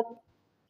بعد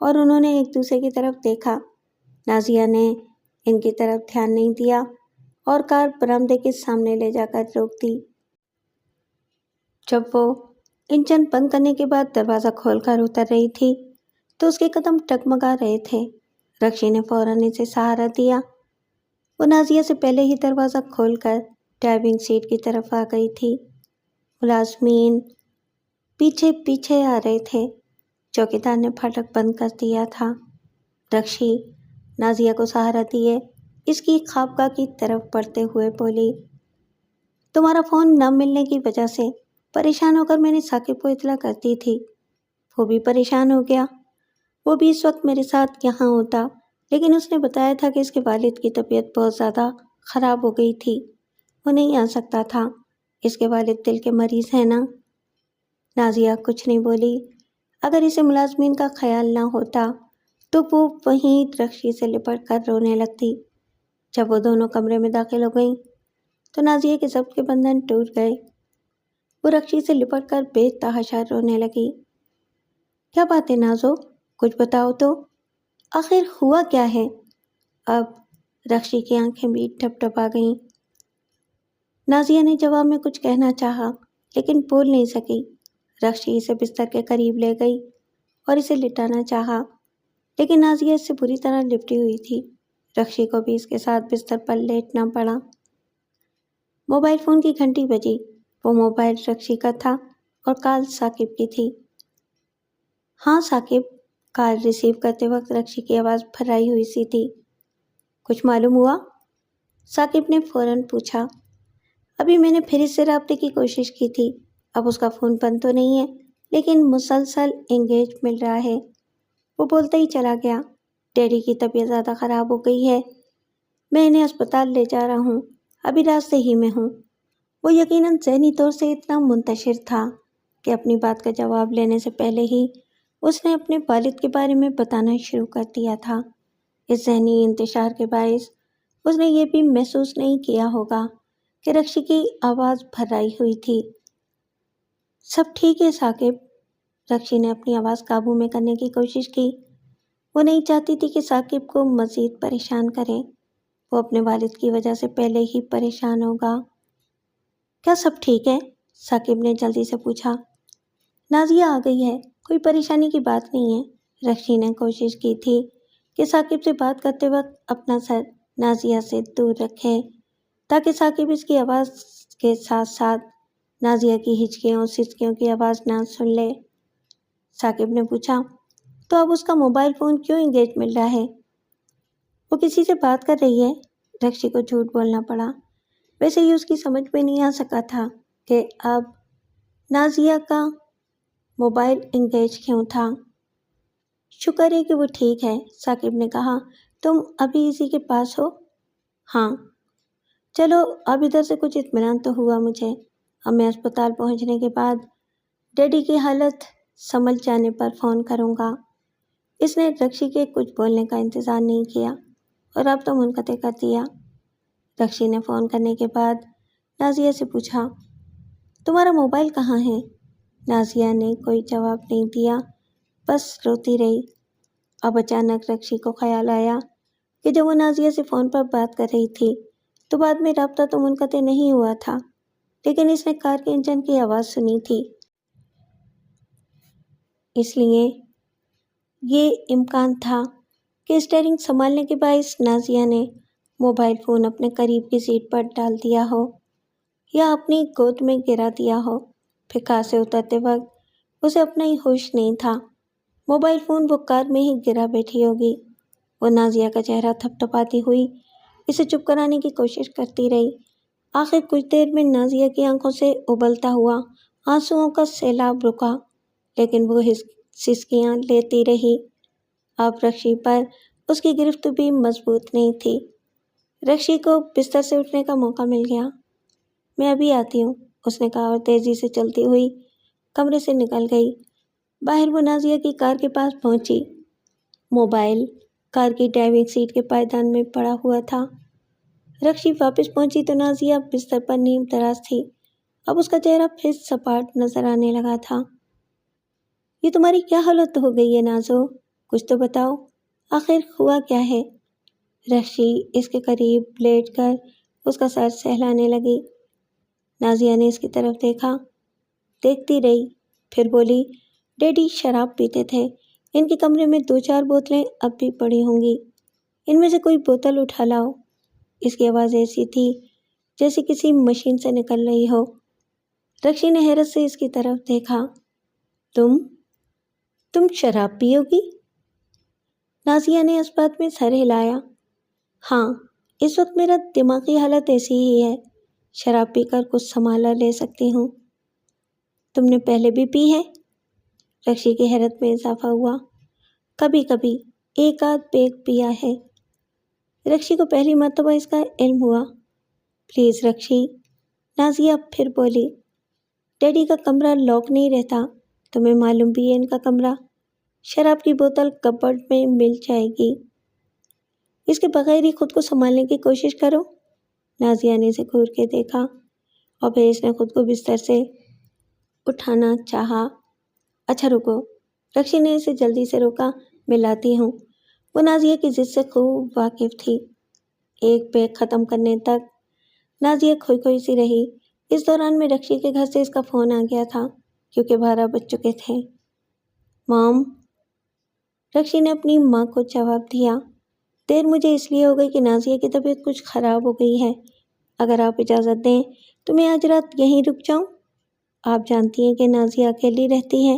اور انہوں نے ایک دوسرے کی طرف دیکھا۔ نازیہ نے ان کی طرف دھیان نہیں دیا اور کار برآمدے کے سامنے لے جا کر روک دی۔ جب وہ انجن بند کرنے کے بعد دروازہ کھول کر اتر رہی تھی تو اس کے قدم ٹگمگا رہے تھے۔ رکشی نے فوراً اسے سہارا دیا۔ وہ نازیہ سے پہلے ہی دروازہ کھول کر ڈرائیونگ سیٹ کی طرف آ گئی تھی۔ ملازمین پیچھے پیچھے آ رہے تھے۔ چوکیدار نے پھاٹک بند کر دیا تھا۔ رکشی نازیہ کو سہارا دیے اس کی خوابگاہ کی طرف بڑھتے ہوئے بولی، تمہارا فون نہ ملنے کی وجہ سے پریشان ہو کر میں نے ثاقب کو اطلاع کر دی تھی۔ وہ بھی پریشان ہو گیا۔ وہ بھی اس وقت میرے ساتھ یہاں ہوتا، لیکن اس نے بتایا تھا کہ اس کے والد کی طبیعت بہت زیادہ خراب ہو گئی تھی، وہ نہیں آ سکتا تھا۔ اس کے والد دل کے مریض ہیں نا۔ نازیہ کچھ نہیں بولی۔ اگر اسے ملازمین کا خیال نہ ہوتا تو وہ وہیں رکشی سے لپٹ کر رونے لگتی۔ جب وہ دونوں کمرے میں داخل ہو گئیں تو نازیہ کے ضبط کے بندھن ٹوٹ گئے۔ وہ رکشی سے لپٹ کر بے تحاشا رونے لگی۔ کیا بات ہے نازو، کچھ بتاؤ تو، آخر ہوا کیا ہے؟ اب رکشی کی آنکھیں بھی ٹپ ٹپ آ گئیں۔ نازیہ نے جواب میں کچھ کہنا چاہا لیکن بول نہیں سکی۔ رکشی اسے بستر کے قریب لے گئی اور اسے لٹانا چاہا، لیکن نازیہ اس سے بری طرح لپٹی ہوئی تھی۔ رکشی کو بھی اس کے ساتھ بستر پر لیٹنا پڑا۔ موبائل فون کی گھنٹی بجی۔ وہ موبائل رکشی کا تھا اور کال ثاقب کی تھی۔ ہاں ثاقب، کال ریسیو کرتے وقت رکشی کی آواز پھرائی ہوئی سی تھی۔ کچھ معلوم ہوا؟ ثاقب نے فوراً پوچھا۔ ابھی میں نے پھر اس سے رابطے کی کوشش کی تھی۔ اب اس کا فون بند تو نہیں ہے لیکن مسلسل انگیج مل رہا ہے۔ وہ بولتا ہی چلا گیا، ڈیڈی کی طبیعت زیادہ خراب ہو گئی ہے، میں انہیں اسپتال لے جا رہا ہوں، ابھی راستے ہی میں ہوں۔ وہ یقیناً ذہنی طور سے اتنا منتشر تھا کہ اپنی بات کا جواب لینے سے پہلے ہی اس نے اپنے والد کے بارے میں بتانا شروع کر دیا تھا۔ اس ذہنی انتشار کے باعث اس نے یہ بھی محسوس نہیں کیا ہوگا کہ رکشی کی آواز بھرائی ہوئی تھی۔ سب ٹھیک ہے ثاقب؟ رکشی نے اپنی آواز قابو میں کرنے کی کوشش کی۔ وہ نہیں چاہتی تھی کہ ثاقب کو مزید پریشان کرے۔ وہ اپنے والد کی وجہ سے پہلے ہی پریشان ہوگا۔ کیا سب ٹھیک ہے؟ ثاقب نے جلدی سے پوچھا۔ نازیہ آ گئی ہے، کوئی پریشانی کی بات نہیں ہے۔ رکشی نے کوشش کی تھی کہ ثاقب سے بات کرتے وقت اپنا سر نازیہ سے دور رکھے تاکہ ثاقب اس کی آواز کے ساتھ ساتھ نازیہ کی ہچکیوں اور سسکیوں کی آواز نہ سن لے۔ ثاقب نے پوچھا، تو اب اس کا موبائل فون کیوں انگیج مل رہا ہے؟ وہ کسی سے بات کر رہی ہے۔ رکشی کو جھوٹ بولنا پڑا۔ ویسے ہی اس کی سمجھ میں نہیں آ سکا تھا کہ اب نازیہ کا موبائل انگیج کیوں تھا۔ شکر ہے کہ وہ ٹھیک ہے، ثاقب نے کہا۔ تم ابھی اسی کے پاس ہو؟ ہاں۔ چلو اب ادھر سے کچھ اطمینان تو ہوا مجھے۔ اب میں اسپتال پہنچنے کے بعد ڈیڈی کی حالت سنبھل جانے پر فون کروں گا۔ اس نے رکشی کے کچھ بولنے کا انتظار نہیں کیا اور رابطہ منقطع کر دیا۔ رکشی نے فون کرنے کے بعد نازیہ سے پوچھا، تمہارا موبائل کہاں ہے؟ نازیہ نے کوئی جواب نہیں دیا، بس روتی رہی۔ اب اچانک رکشی کو خیال آیا کہ جب وہ نازیہ سے فون پر بات کر رہی تھی تو بعد میں رابطہ تو منقطع نہیں ہوا تھا، لیکن اس نے کار کے انجن کی آواز سنی تھی۔ اس لیے یہ امکان تھا کہ اسٹیئرنگ سنبھالنے کے باعث نازیہ نے موبائل فون اپنے قریب کی سیٹ پر ڈال دیا ہو یا اپنی گود میں گرا دیا ہو۔ پھر کار سے اترتے وقت اسے اپنا ہی ہوش نہیں تھا۔ موبائل فون وہ کار میں ہی گرا بیٹھی ہوگی۔ وہ نازیہ کا چہرہ تھپ تھپاتی ہوئی اسے چپ کرانے کی کوشش کرتی رہی۔ آخر کچھ دیر میں نازیہ کی آنکھوں سے ابلتا ہوا آنسوؤں کا سیلاب رکا، لیکن وہ سسکیاں لیتی رہی۔ اب رکشی پر اس کی گرفت بھی مضبوط نہیں تھی۔ رکشی کو بستر سے اٹھنے کا موقع مل گیا۔ میں ابھی آتی ہوں، اس نے کہا اور تیزی سے چلتی ہوئی کمرے سے نکل گئی۔ باہر وہ نازیہ کی کار کے پاس پہنچی۔ موبائل کار کی ڈرائیونگ سیٹ کے پائیدان میں پڑا ہوا تھا۔ رکشی واپس پہنچی تو نازیہ بستر پر نیم دراز تھی۔ اب اس کا چہرہ پھر سپاٹ نظر آنے لگا تھا۔ یہ تمہاری کیا حالت ہو گئی ہے نازو؟ کچھ تو بتاؤ، آخر ہوا کیا ہے؟ رکشی اس کے قریب لیٹ کر اس کا سر سہلانے لگی۔ نازیہ نے اس کی طرف دیکھا، دیکھتی رہی، پھر بولی، ڈیڈی شراب پیتے تھے، ان کے کمرے میں 2-4 بوتلیں اب بھی پڑی ہوں گی، ان میں سے کوئی بوتل اٹھا لاؤ۔ اس کی آواز ایسی تھی جیسے کسی مشین سے نکل رہی ہو۔ رکشی نے حیرت سے اس کی طرف دیکھا۔ تم شراب پیو گی؟ نازیہ نے اس بات میں سر ہلایا۔ ہاں، اس وقت میرا دماغی حالت ایسی ہی ہے، شراب پی کر کچھ سنبھالا لے سکتی ہوں۔ تم نے پہلے بھی پی ہے؟ رکشی کی حیرت میں اضافہ ہوا۔ کبھی کبھی 1-8 پیگ پیا ہے۔ رکشی کو پہلی مرتبہ اس کا علم ہوا۔ پلیز رکشی، نازیہ پھر بولی، ڈیڈی کا کمرہ لاک نہیں رہتا، تمہیں معلوم بھی ہے ان کا کمرہ، شراب کی بوتل کپبورڈ میں مل جائے گی، اس کے بغیر ہی خود کو سنبھالنے کی کوشش کرو۔ نازیہ نے اسے گھور کے دیکھا اور پھر اس نے خود کو بستر سے اٹھانا چاہا۔ اچھا رکو، رکشی نے اسے جلدی سے روکا، میں لاتی ہوں۔ وہ نازیہ کی ضد سے خوب واقف تھی۔ ایک پیگ ختم کرنے تک نازیہ کھوئی کھوئی سی رہی۔ اس دوران میں رکشی کے گھر سے اس کا فون آ گیا تھا کیونکہ 12 بج چکے تھے۔ مام، رکشی نے اپنی ماں کو جواب دیا، دیر مجھے اس لیے ہو گئی کہ نازیہ کی طبیعت کچھ خراب ہو گئی ہے، اگر آپ اجازت دیں تو میں آج رات یہیں رک جاؤں؟ آپ جانتی ہیں کہ نازیہ اکیلی رہتی ہے۔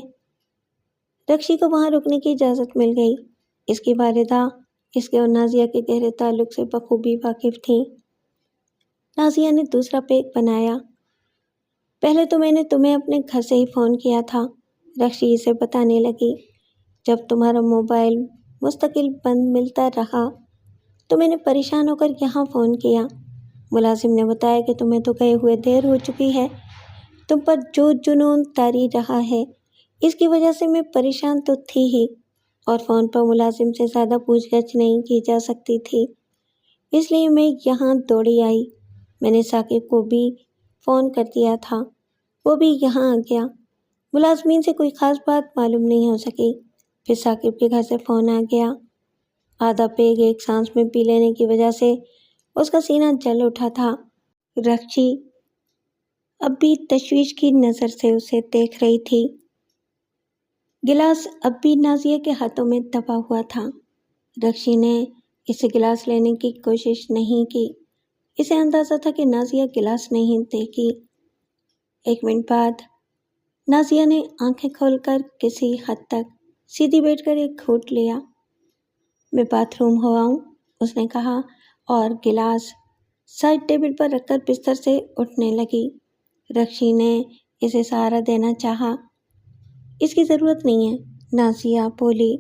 رکشی کو وہاں رکنے کی اجازت مل گئی۔ اس کی والدہ اس کے اور نازیہ کے گہرے تعلق سے بخوبی واقف تھیں۔ نازیہ نے دوسرا پیگ بنایا۔ پہلے تو میں نے تمہیں اپنے گھر سے ہی فون کیا تھا، رکشی اسے بتانے لگی۔ جب تمہارا موبائل مستقل بند ملتا رہا تو میں نے پریشان ہو کر یہاں فون کیا۔ ملازم نے بتایا کہ تمہیں تو گئے ہوئے دیر ہو چکی ہے، تم پر جو جنون طاری رہا ہے، اس کی وجہ سے میں پریشان تو تھی ہی، اور فون پر ملازم سے زیادہ پوچھ گچھ نہیں کی جا سکتی تھی، اس لیے میں یہاں دوڑی آئی۔ میں نے ثاقب کو بھی فون کر دیا تھا، وہ بھی یہاں آ گیا۔ ملازمین سے کوئی خاص بات معلوم نہیں ہو سکی، پھر ثاقب کے گھر سے فون آ گیا۔ آدھا پیگ ایک سانس میں پی لینے کی وجہ سے اس کا سینہ جل اٹھا تھا۔ رکشی اب بھی تشویش کی نظر سے اسے دیکھ رہی تھی۔ گلاس اب بھی نازیہ کے ہاتھوں میں دبا ہوا تھا۔ رکشی نے اسے گلاس لینے کی کوشش نہیں کی، اسے اندازہ تھا کہ نازیہ گلاس نہیں دے گی۔ 1 منٹ بعد نازیہ نے آنکھیں کھول کر کسی حد تک سیدھی بیٹھ کر ایک گھونٹ لیا۔ میں باتھ روم ہو آؤں، اس نے کہا، اور گلاس سائڈ ٹیبل پر رکھ کر بستر سے اٹھنے لگی۔ رکشی نے اسے سہارا دینا چاہا۔ اس کی ضرورت نہیں ہے، نازیہ بولی۔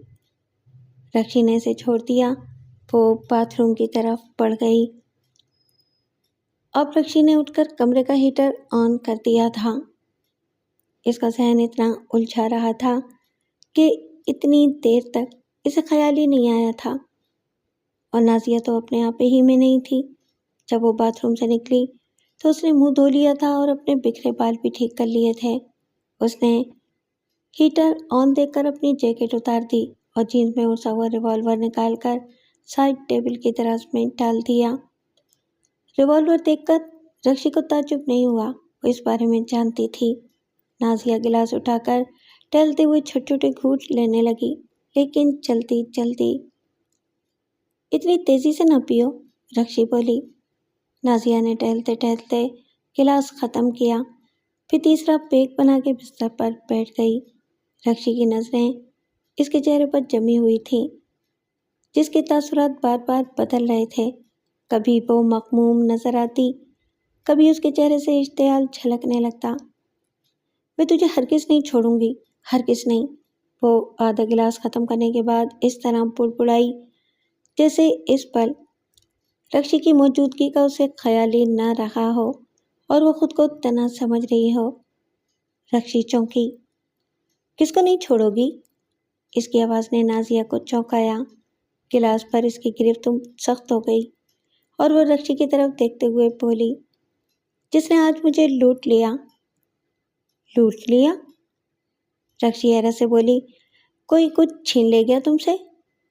رکشی نے اسے چھوڑ دیا، وہ باتھ روم کی طرف بڑھ گئی۔ اب رکشی نے اٹھ کر کمرے کا ہیٹر آن کر دیا تھا۔ اس کا ذہن اتنا الجھا رہا تھا کہ اتنی دیر تک اسے خیال ہی نہیں آیا تھا، اور نازیہ تو اپنے آپ ہی میں نہیں تھی۔ جب وہ باتھ روم سے نکلی تو اس نے منہ دھو لیا تھا اور اپنے بکھرے بال بھی ٹھیک کر لیے تھے۔ اس نے ہیٹر آن دیکھ کر اپنی جیکٹ اتار دی اور جینز میں اڑسا ہوا ریوالور نکال کر سائڈ ٹیبل کی دراز میں ڈال دیا۔ ریوالور دیکھ کر رکشی کو تعجب نہیں ہوا، وہ اس بارے میں جانتی تھی۔ نازیہ گلاس اٹھا کر ٹہلتے ہوئے چھوٹے چھوٹے گھونٹ لینے لگی، لیکن جلدی جلدی۔ اتنی تیزی سے نہ پیو، رکشی بولی۔ نازیہ نے ٹہلتے ٹہلتے گلاس ختم کیا، پھر تیسرا پیگ بنا کے بستر پر بیٹھ گئی۔ رکشی کی نظریں اس کے چہرے پر جمی ہوئی تھیں، جس کے تاثرات بار بار بدل رہے تھے۔ کبھی وہ مغموم نظر آتی، کبھی اس کے چہرے سے اشتعال جھلکنے لگتا۔ میں تجھے ہرگز نہیں چھوڑوں گی، ہرگز نہیں، وہ آدھا گلاس ختم کرنے کے بعد اس طرح بڑبڑائی جیسے اس پل رکشی کی موجودگی کا اسے خیال ہی نہ رہا ہو اور وہ خود کو تنہا سمجھ رہی ہو۔ رکشی چونکی۔ کس کو نہیں چھوڑو گی؟ اس کی آواز نے نازیہ کو چونکایا۔ گلاس پر اس کی گرفت سخت ہو گئی اور وہ رکشی کی طرف دیکھتے ہوئے بولی، جس نے آج مجھے لوٹ لیا۔ لوٹ لیا؟ رکشی حیرت سے بولی، کوئی کچھ چھین لے گیا تم سے؟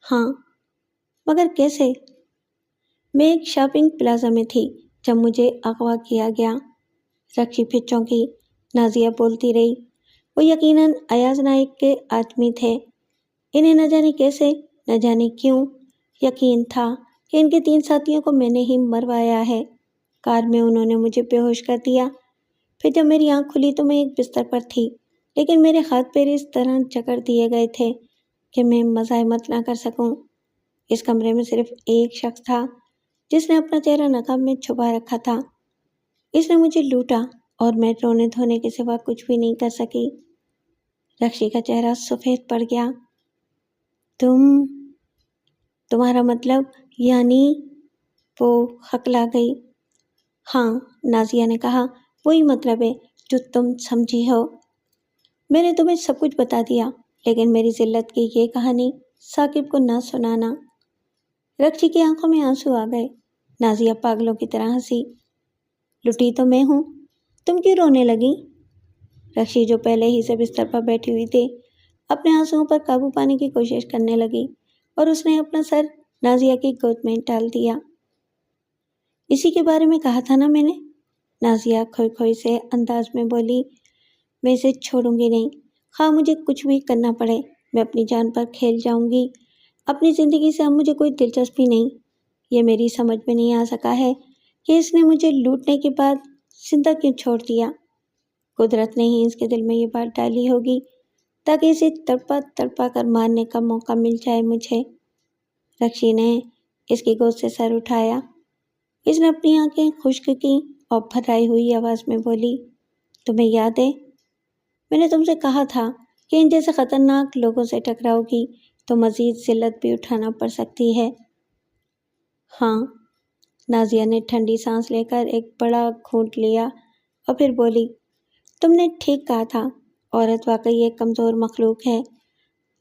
ہاں، مگر کیسے؟ میں ایک شاپنگ پلازا میں تھی جب مجھے اغوا کیا گیا۔ رکشی پھر چونکی۔ نازیہ بولتی رہی۔ وہ یقیناً ایاز نائک کے آدمی تھے۔ انہیں نہ جانے کیسے، نہ جانے کیوں یقین تھا کہ ان کے 3 ساتھیوں کو میں نے ہی مروایا ہے۔ کار میں انہوں نے مجھے بے ہوش کر دیا۔ پھر جب میری آنکھ کھلی تو میں ایک بستر پر تھی، لیکن میرے ہاتھ پیر اس طرح جکڑ دیے گئے تھے کہ میں مزاحمت نہ کر سکوں۔ اس کمرے میں صرف ایک شخص تھا جس نے اپنا چہرہ نقاب میں چھپا رکھا تھا۔ اس نے مجھے لوٹا اور میں رونے دھونے کے سوا کچھ بھی نہیں کر سکی۔ رکشی کا چہرہ سفید پڑ گیا۔ تمہارا مطلب یعنی؟ وہ ہکلا گئی۔ ہاں، نازیہ نے کہا، وہی مطلب ہے جو تم سمجھی ہو۔ میں نے تمہیں سب کچھ بتا دیا، لیکن میری ذلت کی یہ کہانی ثاقب کو نہ سنانا۔ رکشی کی آنکھوں میں آنسو آ گئے۔ نازیہ پاگلوں کی طرح ہنسی۔ لٹی تو میں ہوں، تم کیوں رونے لگی؟ رکشی جو پہلے ہی سے بستر پر بیٹھی ہوئی تھی، اپنے آنسوؤں پر قابو پانے کی کوشش کرنے لگی اور اس نے اپنا سر نازیہ کی گود میں ڈال دیا۔ اسی کے بارے میں کہا تھا نا میں نے؟ نازیہ کھوئی کھوئی سے انداز میں بولی۔ میں اسے چھوڑوں گی نہیں، خواہ مجھے کچھ بھی کرنا پڑے۔ میں اپنی جان پر کھیل جاؤں گی۔ اپنی زندگی سے اب مجھے کوئی دلچسپی نہیں۔ یہ میری سمجھ میں نہیں آ سکا ہے کہ اس نے مجھے لوٹنے کے بعد زندہ کیوں چھوڑ دیا۔ قدرت نے ہی اس کے دل میں یہ بات ڈالی ہوگی تاکہ اسے تڑپا تڑپا کر مارنے کا موقع مل جائے مجھے۔ رکشی نے اس کی گود سے سر اٹھایا۔ اس نے اپنی آنکھیں خشک کی اور بھرائی ہوئی آواز میں بولی، تمہیں یاد ہے میں نے تم سے کہا تھا کہ ان جیسے خطرناک لوگوں سے ٹکراؤ گی تو مزید ذلت بھی اٹھانا پڑ سکتی ہے؟ ہاں۔ نازیہ نے ٹھنڈی سانس لے کر ایک بڑا گھونٹ لیا اور پھر بولی، تم نے ٹھیک کہا تھا، عورت واقعی ایک کمزور مخلوق ہے،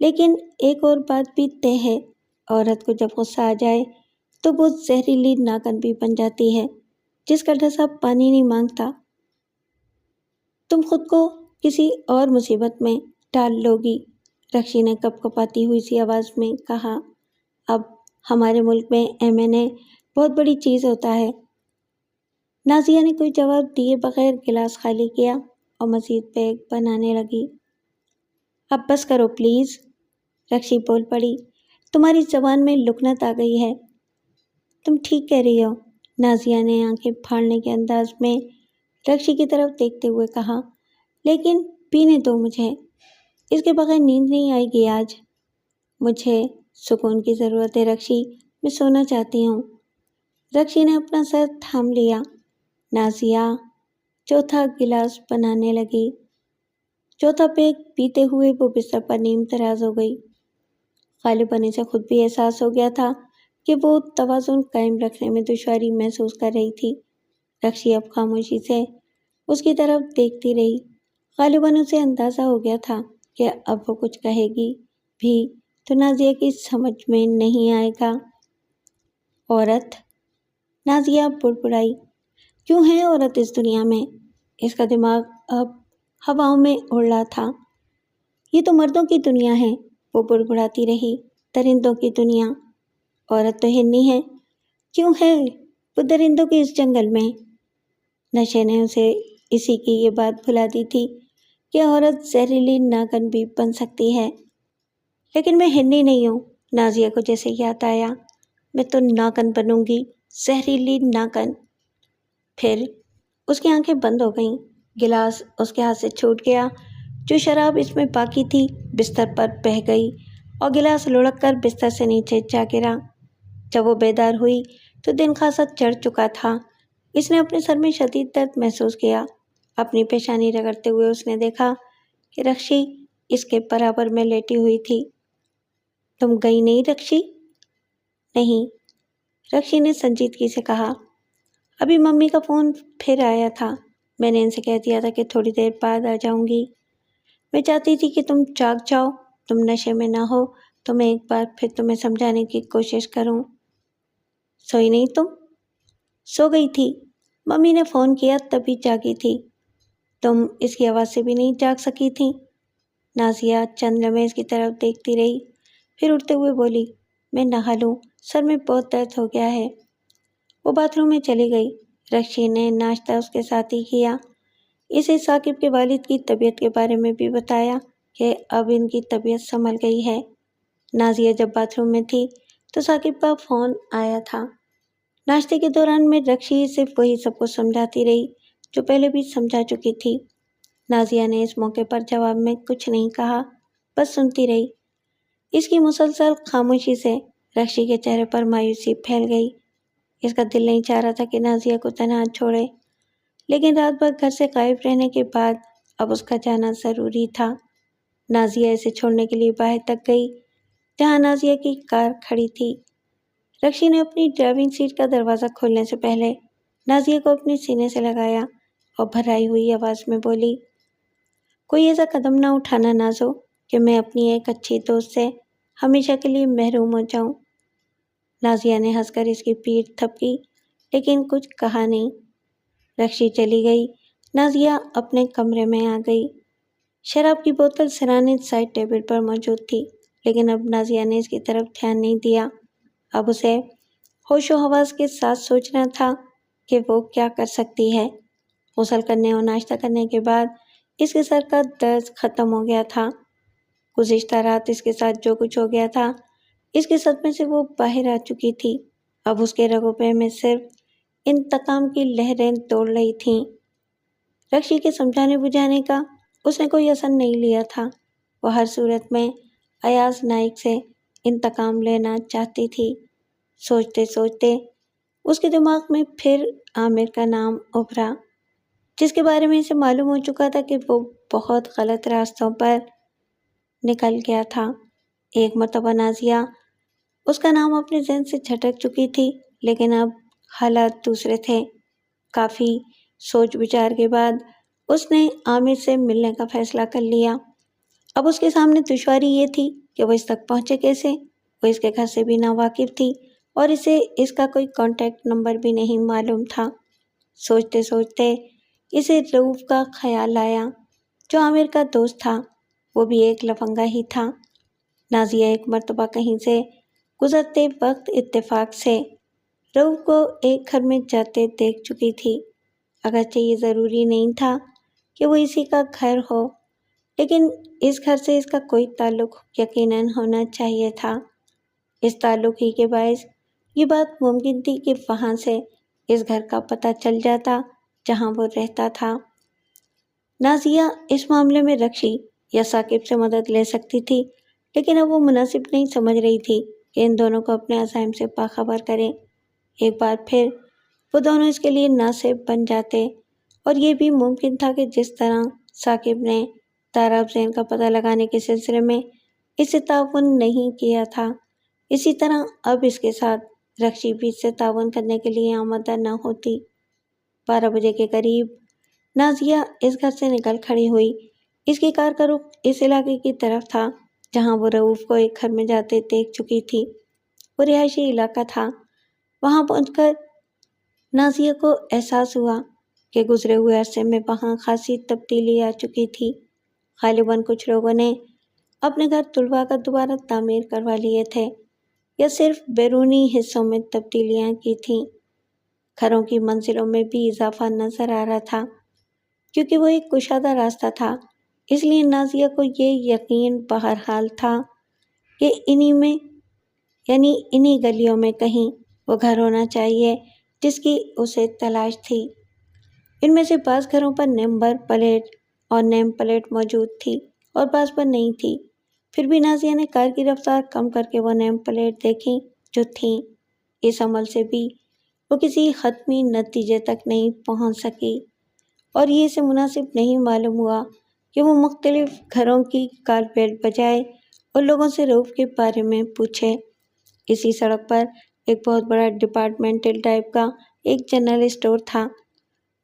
لیکن ایک اور بات بھی طے ہے، عورت کو جب غصہ آ جائے تو وہ زہریلی ناگن بھی بن جاتی ہے جس کا ڈھسا پانی نہیں مانگتا۔ تم خود کو کسی اور مصیبت میں ڈال لو گی، رکشی نے کپ کپاتی ہوئی سی آواز میں کہا۔ اب ہمارے ملک میں M.A بہت بڑی چیز ہوتا ہے۔ نازیہ نے کوئی جواب دیے بغیر گلاس خالی کیا اور مزید پیک بنانے لگی۔ اب بس کرو پلیز، رکشی بول پڑی، تمہاری زبان میں لکنت آ گئی ہے۔ تم ٹھیک کہہ رہی ہو، نازیہ نے آنکھیں پھاڑنے کے انداز میں رکشی کی طرف دیکھتے ہوئے کہا، لیکن پینے دو مجھے، اس کے بغیر نیند نہیں آئے گی آج۔ مجھے سکون کی ضرورت ہے رکشی، میں سونا چاہتی ہوں۔ رکشی نے اپنا سر تھام لیا۔ نازیہ چوتھا گلاس بنانے لگی۔ چوتھا پیک پیتے ہوئے وہ بستر پر نیم دراز ہو گئی۔ غالباً اسے خود بھی احساس ہو گیا تھا کہ وہ توازن قائم رکھنے میں دشواری محسوس کر رہی تھی۔ رکشی اب خاموشی سے اس کی طرف دیکھتی رہی۔ غالباً اسے اندازہ ہو گیا تھا کہ اب وہ کچھ کہے گی بھی تو نازیہ کی سمجھ میں نہیں آئے گا۔ عورت، نازیہ بڑبڑائی، کیوں ہے عورت اس دنیا میں؟ اس کا دماغ اب ہواؤں میں اڑ رہا تھا۔ یہ تو مردوں کی دنیا ہے، وہ بڑبڑاتی رہی، درندوں کی دنیا۔ عورت تو ہرنی ہے، کیوں ہے وہ درندوں کے اس جنگل میں؟ نشے نے اسے اسی کی یہ بات بھلا دی تھی کہ عورت زہریلی ناگن بھی بن سکتی ہے۔ لیکن میں ہرنی نہیں ہوں، نازیہ کو جیسے یاد آیا، میں تو ناگن بنوں گی، زہریلی ناگن۔ پھر اس کی آنکھیں بند ہو گئیں، گلاس اس کے ہاتھ سے چھوٹ گیا، جو شراب اس میں باقی تھی بستر پر بہہ گئی اور گلاس لڑک کر بستر سے نیچے جا گرا۔ جب وہ بیدار ہوئی تو دن خاصا چڑھ چکا تھا۔ اس نے اپنے سر میں شدید درد محسوس کیا۔ اپنی پیشانی رگڑتے ہوئے اس نے دیکھا کہ رکشی اس کے برابر میں لیٹی ہوئی تھی۔ تم گئی نہیں رکشی؟ نہیں، رکشی نے سنجیدگی سے کہا، ابھی ممی کا فون پھر آیا تھا، میں نے ان سے کہہ دیا تھا کہ تھوڑی دیر بعد آ جاؤں گی۔ میں چاہتی تھی کہ تم جاگ جاؤ، تم نشے میں نہ ہو تو میں ایک بار پھر تمہیں سمجھانے کی کوشش کروں۔ سوئی نہیں تم؟ سو گئی تھی، ممی نے فون کیا تبھی جاگی تھی۔ تم اس کی آواز سے بھی نہیں جاگ سکی تھی؟ نازیہ چند لمحے اس کی طرف دیکھتی رہی، پھر اٹھتے ہوئے بولی، میں نہا لوں، سر میں بہت درد ہو گیا ہے۔ وہ باتھ روم میں چلی گئی۔ رکشی نے ناشتہ اس کے ساتھ ہی کیا۔ اسے ثاقب کے والد کی طبیعت کے بارے میں بھی بتایا کہ اب ان کی طبیعت سنبھل گئی ہے۔ نازیہ جب باتھ روم میں تھی تو ثاقب کا فون آیا تھا۔ ناشتے کے دوران میں رکشی صرف وہی سب کو سمجھاتی رہی جو پہلے بھی سمجھا چکی تھی۔ نازیہ نے اس موقع پر جواب میں کچھ نہیں کہا، بس سنتی رہی۔ اس کی مسلسل خاموشی سے رکشی کے چہرے پر مایوسی پھیل گئی۔ اس کا دل نہیں چاہ رہا تھا کہ نازیہ کو تنہا چھوڑے، لیکن رات بھر گھر سے غائب رہنے کے بعد اب اس کا جانا ضروری تھا۔ نازیہ اسے چھوڑنے کے لیے باہر تک گئی جہاں نازیہ کی کار کھڑی تھی۔ رکشی نے اپنی ڈرائیونگ سیٹ کا دروازہ کھولنے سے پہلے نازیہ کو اپنے سینے سے لگایا اور بھرائی ہوئی آواز میں بولی، کوئی ایسا قدم نہ اٹھانا نازو کہ میں اپنی ایک اچھی دوست سے ہمیشہ کے لیے محروم ہو جاؤں۔ نازیہ نے ہنس کر اس کی پیٹھ تھپکی لیکن کچھ کہا نہیں۔ رکشی چلی گئی۔ نازیہ اپنے کمرے میں آ گئی۔ شراب کی بوتل سرانے سائڈ ٹیبل پر موجود تھی، لیکن اب نازیہ نے اس کی طرف دھیان نہیں دیا۔ اب اسے ہوش و حواس کے ساتھ سوچنا تھا کہ وہ کیا کر سکتی ہے۔ غسل کرنے اور ناشتہ کرنے کے بعد اس کے سر کا درد ختم ہو گیا تھا۔ گزشتہ رات اس کے ساتھ جو کچھ ہو گیا تھا، اس کے صدمے سے وہ باہر آ چکی تھی۔ اب اس کے رگوں پہ میں صرف انتقام کی لہریں دوڑ رہی تھیں۔ رکشی کے سمجھانے بجھانے کا اس نے کوئی اثر نہیں لیا تھا۔ وہ ہر صورت میں ایاز نائک سے انتقام لینا چاہتی تھی۔ سوچتے سوچتے اس کے دماغ میں پھر عامر کا نام ابھرا، جس کے بارے میں اسے معلوم ہو چکا تھا کہ وہ بہت غلط راستوں پر نکل گیا تھا۔ ایک مرتبہ نازیہ اس کا نام اپنے ذہن سے جھٹک چکی تھی، لیکن اب حالات دوسرے تھے۔ کافی سوچ بچار کے بعد اس نے عامر سے ملنے کا فیصلہ کر لیا۔ اب اس کے سامنے دشواری یہ تھی کہ وہ اس تک پہنچے کیسے۔ وہ اس کے گھر سے بھی ناواقف تھی اور اسے اس کا کوئی کانٹیکٹ نمبر بھی نہیں معلوم تھا۔ سوچتے سوچتے اسے رؤوف کا خیال آیا، جو عامر کا دوست تھا۔ وہ بھی ایک لفنگا ہی تھا۔ نازیہ ایک مرتبہ کہیں سے گزرتے وقت اتفاق سے رؤوف کو ایک گھر میں جاتے دیکھ چکی تھی۔ اگرچہ یہ ضروری نہیں تھا کہ وہ اسی کا گھر ہو، لیکن اس گھر سے اس کا کوئی تعلق یقیناً ہونا چاہیے تھا۔ اس تعلق ہی کے باعث یہ بات ممکن تھی کہ وہاں سے اس گھر کا پتہ چل جاتا جہاں وہ رہتا تھا۔ نازیہ اس معاملے میں رکشی یا ثاقب سے مدد لے سکتی تھی، لیکن اب وہ مناسب نہیں سمجھ رہی تھی کہ ان دونوں کو اپنے عزائم سے باخبر کرے۔ ایک بار پھر وہ دونوں اس کے لیے ناصب بن جاتے، اور یہ بھی ممکن تھا کہ جس طرح ثاقب نے دارا افزین کا پتہ لگانے کے سلسلے میں اس سے تعاون نہیں کیا تھا، اسی طرح اب اس کے ساتھ رکشی بھی اس سے تعاون کرنے کے لیے آمادہ نہ ہوتی۔ 12 بجے کے قریب نازیہ اس گھر سے نکل کھڑی ہوئی۔ اس کی کار کا رخ اس علاقے کی طرف تھا جہاں وہ رؤوف کو ایک گھر میں جاتے دیکھ چکی تھی۔ وہ رہائشی علاقہ تھا۔ وہاں پہنچ کر نازیہ کو احساس ہوا کہ گزرے ہوئے عرصے میں وہاں خاصی تبدیلی آ چکی تھی۔ غالباً کچھ لوگوں نے اپنے گھر تلوا کر دوبارہ تعمیر کروا لیے تھے، یا صرف بیرونی حصوں میں تبدیلیاں کی تھیں۔ گھروں کی منزلوں میں بھی اضافہ نظر آ رہا تھا۔ کیونکہ وہ ایک کشادہ راستہ تھا، اس لیے نازیہ کو یہ یقین بہرحال تھا کہ انہی گلیوں میں کہیں وہ گھر ہونا چاہیے جس کی اسے تلاش تھی۔ ان میں سے بعض گھروں پر نمبر پلیٹ اور نیم پلیٹ موجود تھی اور بعض پر نہیں تھی۔ پھر بھی نازیہ نے کار کی رفتار کم کر کے وہ نیم پلیٹ دیکھی جو تھیں۔ اس عمل سے بھی وہ کسی حتمی نتیجے تک نہیں پہنچ سکی، اور یہ اسے مناسب نہیں معلوم ہوا کہ وہ مختلف گھروں کی کال بیل بجائے اور لوگوں سے رؤوف کے بارے میں پوچھے۔ اسی سڑک پر ایک بہت بڑا ڈپارٹمنٹل ٹائپ کا ایک جنرل اسٹور تھا۔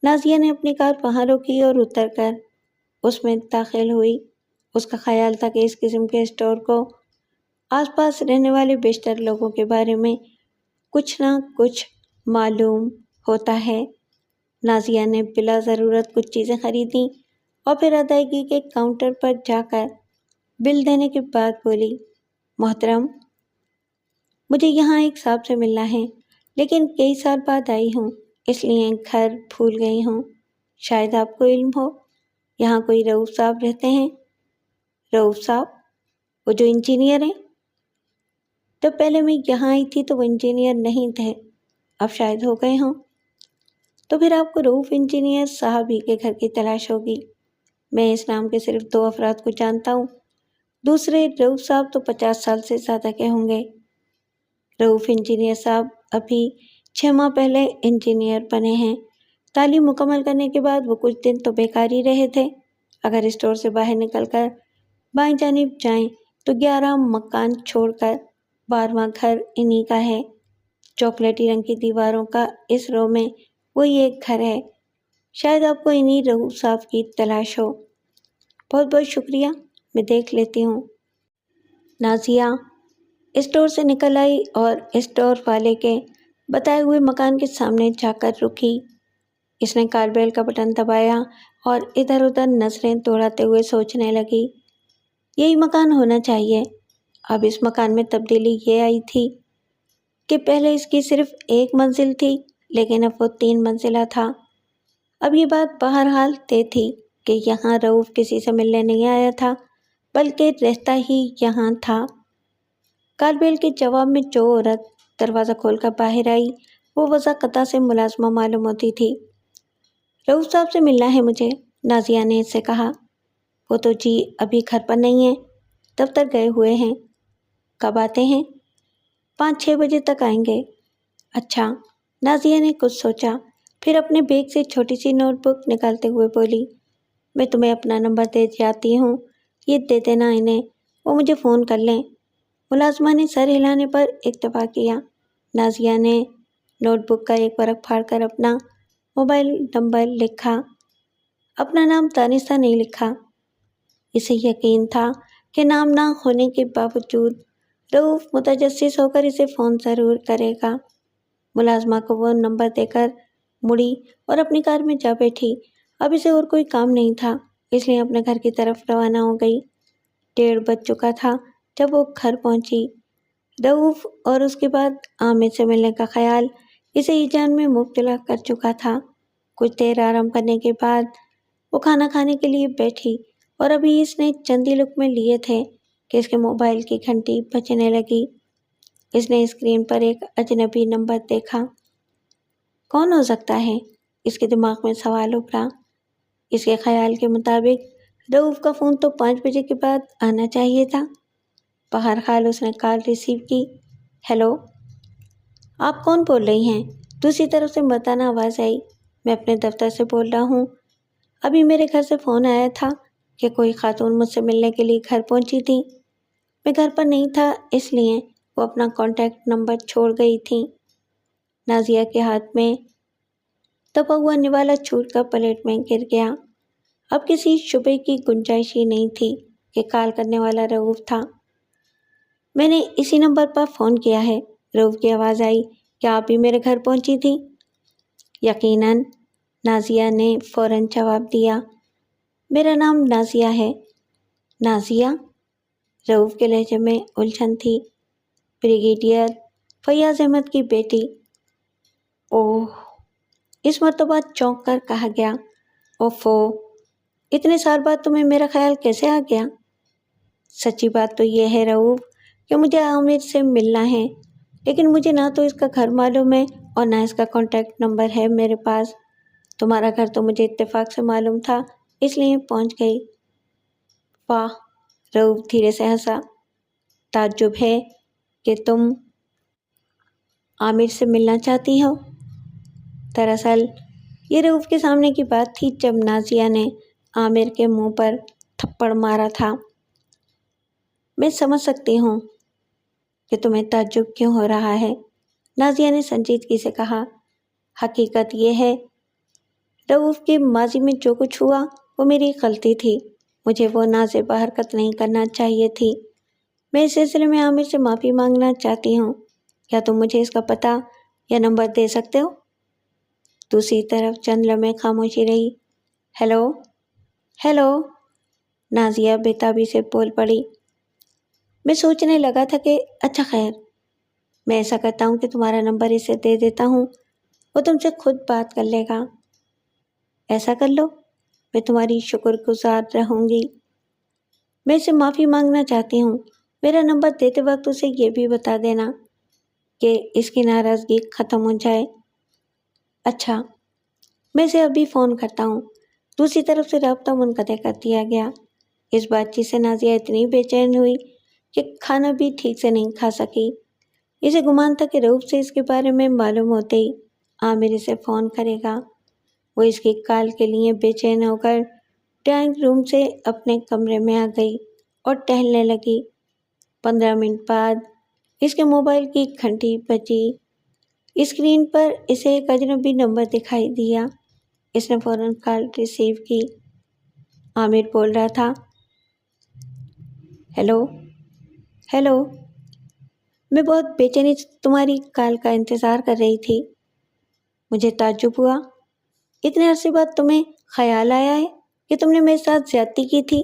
نازیہ نے اپنی کار وہاں روکی اور اتر کر اس میں داخل ہوئی۔ اس کا خیال تھا کہ اس قسم کے اسٹور کو آس پاس رہنے والے بیشتر لوگوں کے بارے میں کچھ نہ کچھ معلوم ہوتا ہے۔ نازیہ نے بلا ضرورت کچھ چیزیں خریدیں اور پھر ادائیگی کے کاؤنٹر پر جا کر بل دینے کے بعد بولی، محترم، مجھے یہاں ایک صاحب سے ملنا ہے، لیکن کئی سال بعد آئی ہوں، اس لیے گھر بھول گئی ہوں۔ شاید آپ کو علم ہو، یہاں کوئی رؤوف صاحب رہتے ہیں؟ رؤوف صاحب؟ وہ جو انجینئر ہیں؟ تو پہلے میں یہاں آئی تھی تو وہ انجینئر نہیں تھے، اب شاید ہو گئے ہوں۔ تو پھر آپ کو رؤوف انجینئر صاحب ہی کے گھر کی تلاش ہوگی۔ میں اس نام کے صرف 2 افراد کو جانتا ہوں، دوسرے رؤوف صاحب تو 50 سال سے زیادہ کے ہوں گے۔ رؤوف انجینئر صاحب ابھی 6 ماہ پہلے انجینئر بنے ہیں۔ تعلیم مکمل کرنے کے بعد وہ کچھ دن تو بیکار ہی رہے تھے۔ اگر اسٹور سے باہر نکل کر بائیں جانب جائیں تو 11 مکان چھوڑ کر 12واں گھر انہی کا ہے۔ چاکلیٹی رنگ کی دیواروں کا اس رو میں وہی ایک گھر ہے۔ شاید آپ کو انہی رؤوف صاحب کی تلاش ہو۔ بہت بہت شکریہ، میں دیکھ لیتی ہوں۔ نازیہ اسٹور سے نکل آئی اور اسٹور والے کے بتائے ہوئے مکان کے سامنے جا کر رکی۔ اس نے کال بیل کا بٹن دبایا اور ادھر ادھر نظریں دوڑاتے ہوئے سوچنے لگی، یہی مکان ہونا چاہیے۔ اب اس مکان میں تبدیلی یہ آئی تھی کہ پہلے اس کی صرف 1 منزل تھی، لیکن اب وہ 3 منزلہ تھا۔ اب یہ بات بہرحال طے تھی کہ یہاں رؤوف کسی سے ملنے نہیں آیا تھا، بلکہ رہتا ہی یہاں تھا۔ کال بیل کے جواب میں جو عورت دروازہ کھول کر باہر آئی وہ وضاحت سے ملازمہ معلوم ہوتی تھی۔ رؤوف صاحب سے ملنا ہے مجھے، نازیہ نے اس سے کہا۔ وہ تو جی ابھی گھر پر نہیں ہیں، دفتر گئے ہوئے ہیں۔ کب آتے ہیں؟ 5-6 بجے تک آئیں گے۔ اچھا، نازیہ نے کچھ سوچا، پھر اپنے بیگ سے چھوٹی سی نوٹ بک نکالتے ہوئے بولی، میں تمہیں اپنا نمبر دے جاتی ہوں، یہ دے دینا انہیں، وہ مجھے فون کر لیں۔ ملازمہ نے سر ہلانے پر اتفاق کیا۔ نازیہ نے نوٹ بک کا ایک ورق پھاڑ کر اپنا موبائل نمبر لکھا، اپنا نام دانستہ نہیں لکھا۔ اسے یقین تھا کہ نام نہ ہونے کے باوجود رؤوف متجسس ہو کر اسے فون ضرور کرے گا۔ ملازمہ کو وہ نمبر دے کر مڑی اور اپنی کار میں جا بیٹھی۔ اب اسے اور کوئی کام نہیں تھا، اس لیے اپنے گھر کی طرف روانہ ہو گئی۔ 1:30 بج چکا تھا جب وہ گھر پہنچی۔ رؤوف اور اس کے بعد عامر سے ملنے کا خیال اسے ہیجان میں مبتلا کر چکا تھا۔ کچھ دیر آرام کرنے کے بعد وہ کھانا کھانے کے لیے بیٹھی اور ابھی اس نے چند ہی لقمے لیے تھے کہ اس کے موبائل کی گھنٹی بجنے لگی۔ اس نے اسکرین پر ایک اجنبی نمبر دیکھا۔ کون ہو سکتا ہے؟ اس کے دماغ میں سوال ابھرا۔ اس کے خیال کے مطابق رؤوف کا فون تو 5 بجے کے بعد آنا چاہیے تھا۔ بہرحال اس نے کال ریسیو کی۔ ہیلو، آپ کون بول رہی ہیں؟ دوسری طرف سے مردانہ آواز آئی۔ میں اپنے دفتر سے بول رہا ہوں، ابھی میرے گھر سے فون آیا تھا کہ کوئی خاتون مجھ سے ملنے کے لیے گھر پہنچی تھی۔ میں گھر پر نہیں تھا، اس لیے وہ اپنا کانٹیکٹ نمبر چھوڑ گئی تھی۔ نازیہ کے ہاتھ میں دبا ہوا نوالا چھوٹ کر پلیٹ میں گر گیا۔ اب کسی شبے کی گنجائش ہی نہیں تھی کہ کال کرنے والا رؤوف تھا۔ میں نے اسی نمبر پر فون کیا ہے، رؤوف کی آواز آئی۔ کیا آپ بھی میرے گھر پہنچی تھی؟ یقیناً، نازیہ نے فوراً جواب دیا۔ میرا نام نازیہ ہے۔ نازیہ؟ رؤوف کے لہجے میں الجھن تھی۔ بریگیڈیئر فیاض احمد کی بیٹی۔ اوہ، اس مرتبہ چونک کر کہا گیا۔ اوفو، اتنے سال بعد تمہیں میرا خیال کیسے آ گیا؟ سچی بات تو یہ ہے رؤوف کہ مجھے عامر سے ملنا ہے، لیکن مجھے نہ تو اس کا گھر معلوم ہے اور نہ اس کا کانٹیکٹ نمبر ہے میرے پاس۔ تمہارا گھر تو مجھے اتفاق سے معلوم تھا، اس لیے پہنچ گئی۔ واہ، رؤوف دھیرے سے ہنسا۔ تعجب ہے کہ تم عامر سے ملنا چاہتی ہو؟ دراصل یہ رؤوف کے سامنے کی بات تھی جب نازیہ نے عامر کے منہ پر تھپڑ مارا تھا۔ میں سمجھ سکتی ہوں کہ تمہیں تعجب کیوں ہو رہا ہے، نازیہ نے سنجیدگی سے کہا۔ حقیقت یہ ہے، رؤوف کے ماضی میں جو کچھ ہوا وہ میری غلطی تھی، مجھے وہ نازیبہ حرکت نہیں کرنا چاہیے تھی۔ میں اس سلسلے میں عامر سے معافی مانگنا چاہتی ہوں۔ کیا تم مجھے اس کا پتہ یا نمبر دے سکتے ہو؟ دوسری طرف چند لمحے خاموشی رہی۔ ہیلو، ہیلو، نازیہ بےتابی سے بول پڑی۔ میں سوچنے لگا تھا کہ اچھا خیر، میں ایسا کرتا ہوں کہ تمہارا نمبر اسے دے دیتا ہوں، وہ تم سے خود بات کر لے گا۔ ایسا کر لو، میں تمہاری شکر گزار رہوں گی۔ میں اسے معافی مانگنا چاہتی ہوں۔ میرا نمبر دیتے وقت اسے یہ بھی بتا دینا کہ اس کی ناراضگی ختم ہو جائے۔ اچھا، میں اسے ابھی فون کرتا ہوں۔ دوسری طرف سے رابطہ منقطع کر دیا گیا۔ اس بات چیت سے نازیہ اتنی بے چین ہوئی کہ کھانا بھی ٹھیک سے نہیں کھا سکی۔ اسے گمان تھا کہ رؤف سے اس کے بارے میں معلوم ہوتے ہی عامر اسے فون کرے گا۔ وہ اس کی کال کے لیے بے چین ہو کر ڈرائنگ روم سے اپنے کمرے میں آ گئی اور ٹہلنے لگی۔ 15 منٹ بعد اس کے موبائل کی گھنٹی بجی۔ اسکرین پر اسے ایک اجنبی نمبر دکھائی دیا۔ اس نے فوراً کال ریسیو کی۔ عامر بول رہا تھا، ہیلو ہیلو، میں بہت بے چینی سے تمہاری کال کا انتظار کر رہی تھی۔ مجھے تعجب ہوا، اتنے عرصے بعد تمہیں خیال آیا ہے کہ تم نے میرے ساتھ زیادتی کی تھی،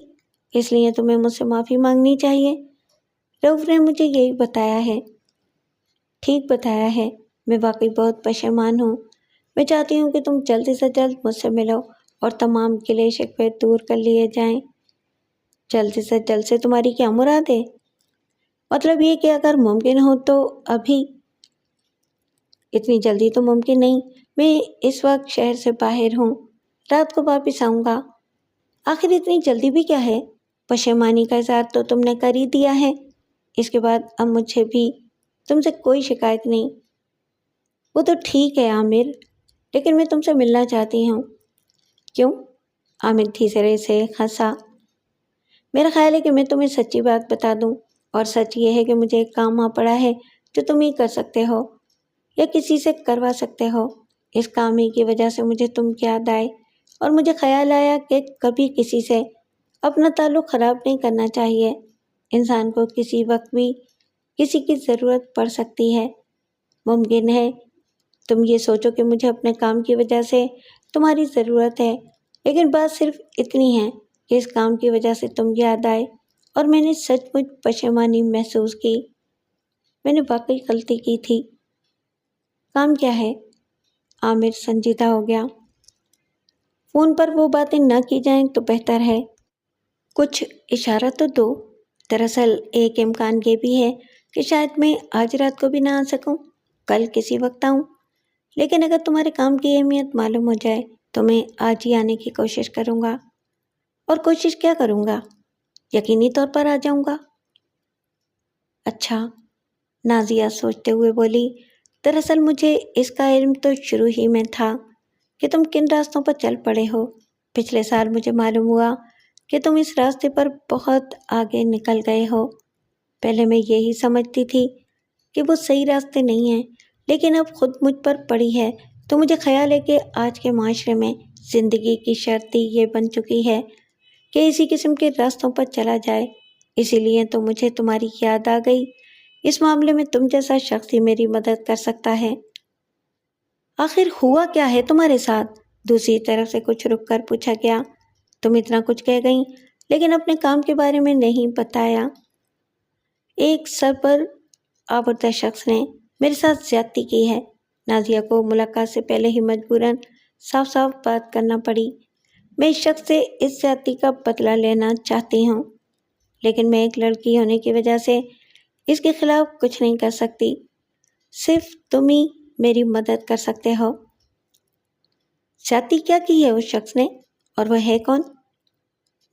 اس لیے تمہیں مجھ سے معافی مانگنی چاہیے۔ رؤف نے مجھے یہی بتایا ہے۔ ٹھیک بتایا ہے، میں واقعی بہت پشیمان ہوں۔ میں چاہتی ہوں کہ تم جلد سے جلد مجھ سے ملو اور تمام گلے شکوے دور کر لیے جائیں۔ جلد سے جلد سے تمہاری کیا مراد ہے؟ مطلب یہ کہ اگر ممکن ہو تو ابھی۔ اتنی جلدی تو ممکن نہیں، میں اس وقت شہر سے باہر ہوں، رات کو واپس آؤں گا۔ آخر اتنی جلدی بھی کیا ہے؟ پشیمانی کا اظہار تو تم نے کر ہی دیا ہے، اس کے بعد اب مجھے بھی تم سے کوئی شکایت نہیں۔ وہ تو ٹھیک ہے عامر، لیکن میں تم سے ملنا چاہتی ہوں۔ کیوں؟ عامر تیسرے سے ہنسا۔ میرا خیال ہے کہ میں تمہیں سچی بات بتا دوں، اور سچ یہ ہے کہ مجھے ایک کام آ پڑا ہے جو تم ہی کر سکتے ہو یا کسی سے کروا سکتے ہو۔ اس کام ہی کی وجہ سے مجھے تم کی یاد آئے اور مجھے خیال آیا کہ کبھی کسی سے اپنا تعلق خراب نہیں کرنا چاہیے۔ انسان کو کسی وقت بھی کسی کی ضرورت پڑ سکتی ہے۔ ممکن ہے تم یہ سوچو کہ مجھے اپنے کام کی وجہ سے تمہاری ضرورت ہے، لیکن بات صرف اتنی ہے کہ اس کام کی وجہ سے تم یاد آئے اور میں نے سچ مچ پشیمانی محسوس کی۔ میں نے واقعی غلطی کی تھی۔ کام کیا ہے؟ عامر سنجیدہ ہو گیا۔ فون پر وہ باتیں نہ کی جائیں تو بہتر ہے۔ کچھ اشارہ تو دو۔ دراصل ایک امکان یہ بھی ہے کہ شاید میں آج رات کو بھی نہ آ سکوں، کل کسی وقت آؤں، لیکن اگر تمہارے کام کی اہمیت معلوم ہو جائے تو میں آج ہی آنے کی کوشش کروں گا۔ اور کوشش کیا کروں گا؟ یقینی طور پر آ جاؤں گا۔ اچھا، نازیہ سوچتے ہوئے بولی، دراصل مجھے اس کا علم تو شروع ہی میں تھا کہ تم کن راستوں پر چل پڑے ہو۔ پچھلے سال مجھے معلوم ہوا کہ تم اس راستے پر بہت آگے نکل گئے ہو۔ پہلے میں یہی سمجھتی تھی کہ وہ صحیح راستے نہیں ہیں، لیکن اب خود مجھ پر پڑی ہے تو مجھے خیال ہے کہ آج کے معاشرے میں زندگی کی شرط ہی یہ بن چکی ہے کہ اسی قسم کے راستوں پر چلا جائے۔ اسی لیے تو مجھے تمہاری یاد آ گئی۔ اس معاملے میں تم جیسا شخص ہی میری مدد کر سکتا ہے۔ آخر ہوا کیا ہے تمہارے ساتھ؟ دوسری طرف سے کچھ رک کر پوچھا گیا۔ تم اتنا کچھ کہہ گئیں لیکن اپنے کام کے بارے میں نہیں بتایا۔ ایک سر پر آوردہ شخص نے میرے ساتھ زیادتی کی ہے۔ نازیہ کو ملاقات سے پہلے ہی مجبوراً صاف صاف بات کرنا پڑی۔ میں اس شخص سے اس زیادتی کا بدلہ لینا چاہتی ہوں، لیکن میں ایک لڑکی ہونے کی وجہ سے اس کے خلاف کچھ نہیں کر سکتی۔ صرف تم ہی میری مدد کر سکتے ہو۔ زیادتی کیا کی ہے اس شخص نے، اور وہ ہے کون؟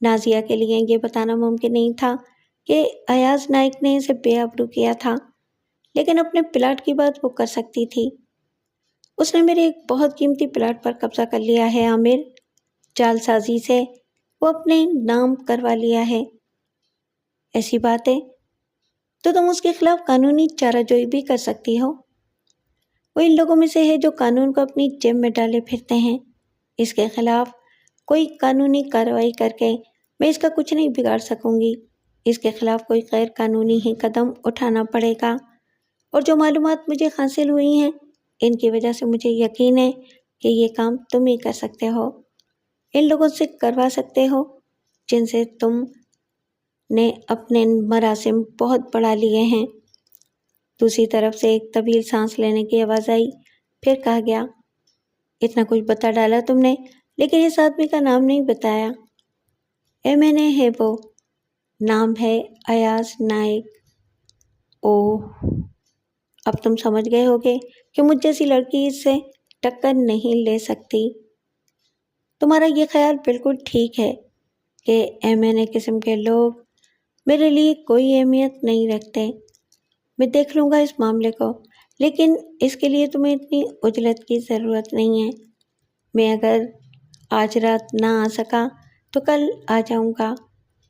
نازیہ کے لیے یہ بتانا ممکن نہیں تھا کہ ایاز نائک نے اسے بے آبرو کیا تھا، لیکن اپنے پلاٹ کی بات وہ کر سکتی تھی۔ اس نے میرے ایک بہت قیمتی پلاٹ پر قبضہ کر لیا ہے عامر۔ جعل سازی سے وہ اپنے نام کروا لیا ہے۔ ایسی بات ہے تو تم اس کے خلاف قانونی چارہ جوئی بھی کر سکتی ہو۔ وہ ان لوگوں میں سے ہے جو قانون کو اپنی جیب میں ڈالے پھرتے ہیں۔ اس کے خلاف کوئی قانونی کارروائی کر کے میں اس کا کچھ نہیں بگاڑ سکوں گی۔ اس کے خلاف کوئی غیر قانونی ہی قدم اٹھانا پڑے گا، اور جو معلومات مجھے حاصل ہوئی ہیں ان کی وجہ سے مجھے یقین ہے کہ یہ کام تم ہی کر سکتے ہو، ان لوگوں سے کروا سکتے ہو۔ جن سے تم نے اپنے مراسم بہت بڑھا لیے ہیں۔ دوسری طرف سے ایک طویل سانس لینے کی آواز آئی۔ پھر کہا گیا، اتنا کچھ بتا ڈالا تم نے، لیکن اس آدمی کا نام نہیں بتایا۔ میں نے ہے وہ، نام ہے ایاز نائک۔ اوہ، اب تم سمجھ گئے ہوگے کہ مجھ جیسی لڑکی اس سے ٹکر نہیں لے سکتی۔ تمہارا یہ خیال بالکل ٹھیک ہے کہ M&A قسم کے لوگ میرے لیے کوئی اہمیت نہیں رکھتے۔ میں دیکھ لوں گا اس معاملے کو، لیکن اس کے لیے تمہیں اتنی عجلت کی ضرورت نہیں ہے۔ میں اگر آج رات نہ آ سکا تو کل آ جاؤں گا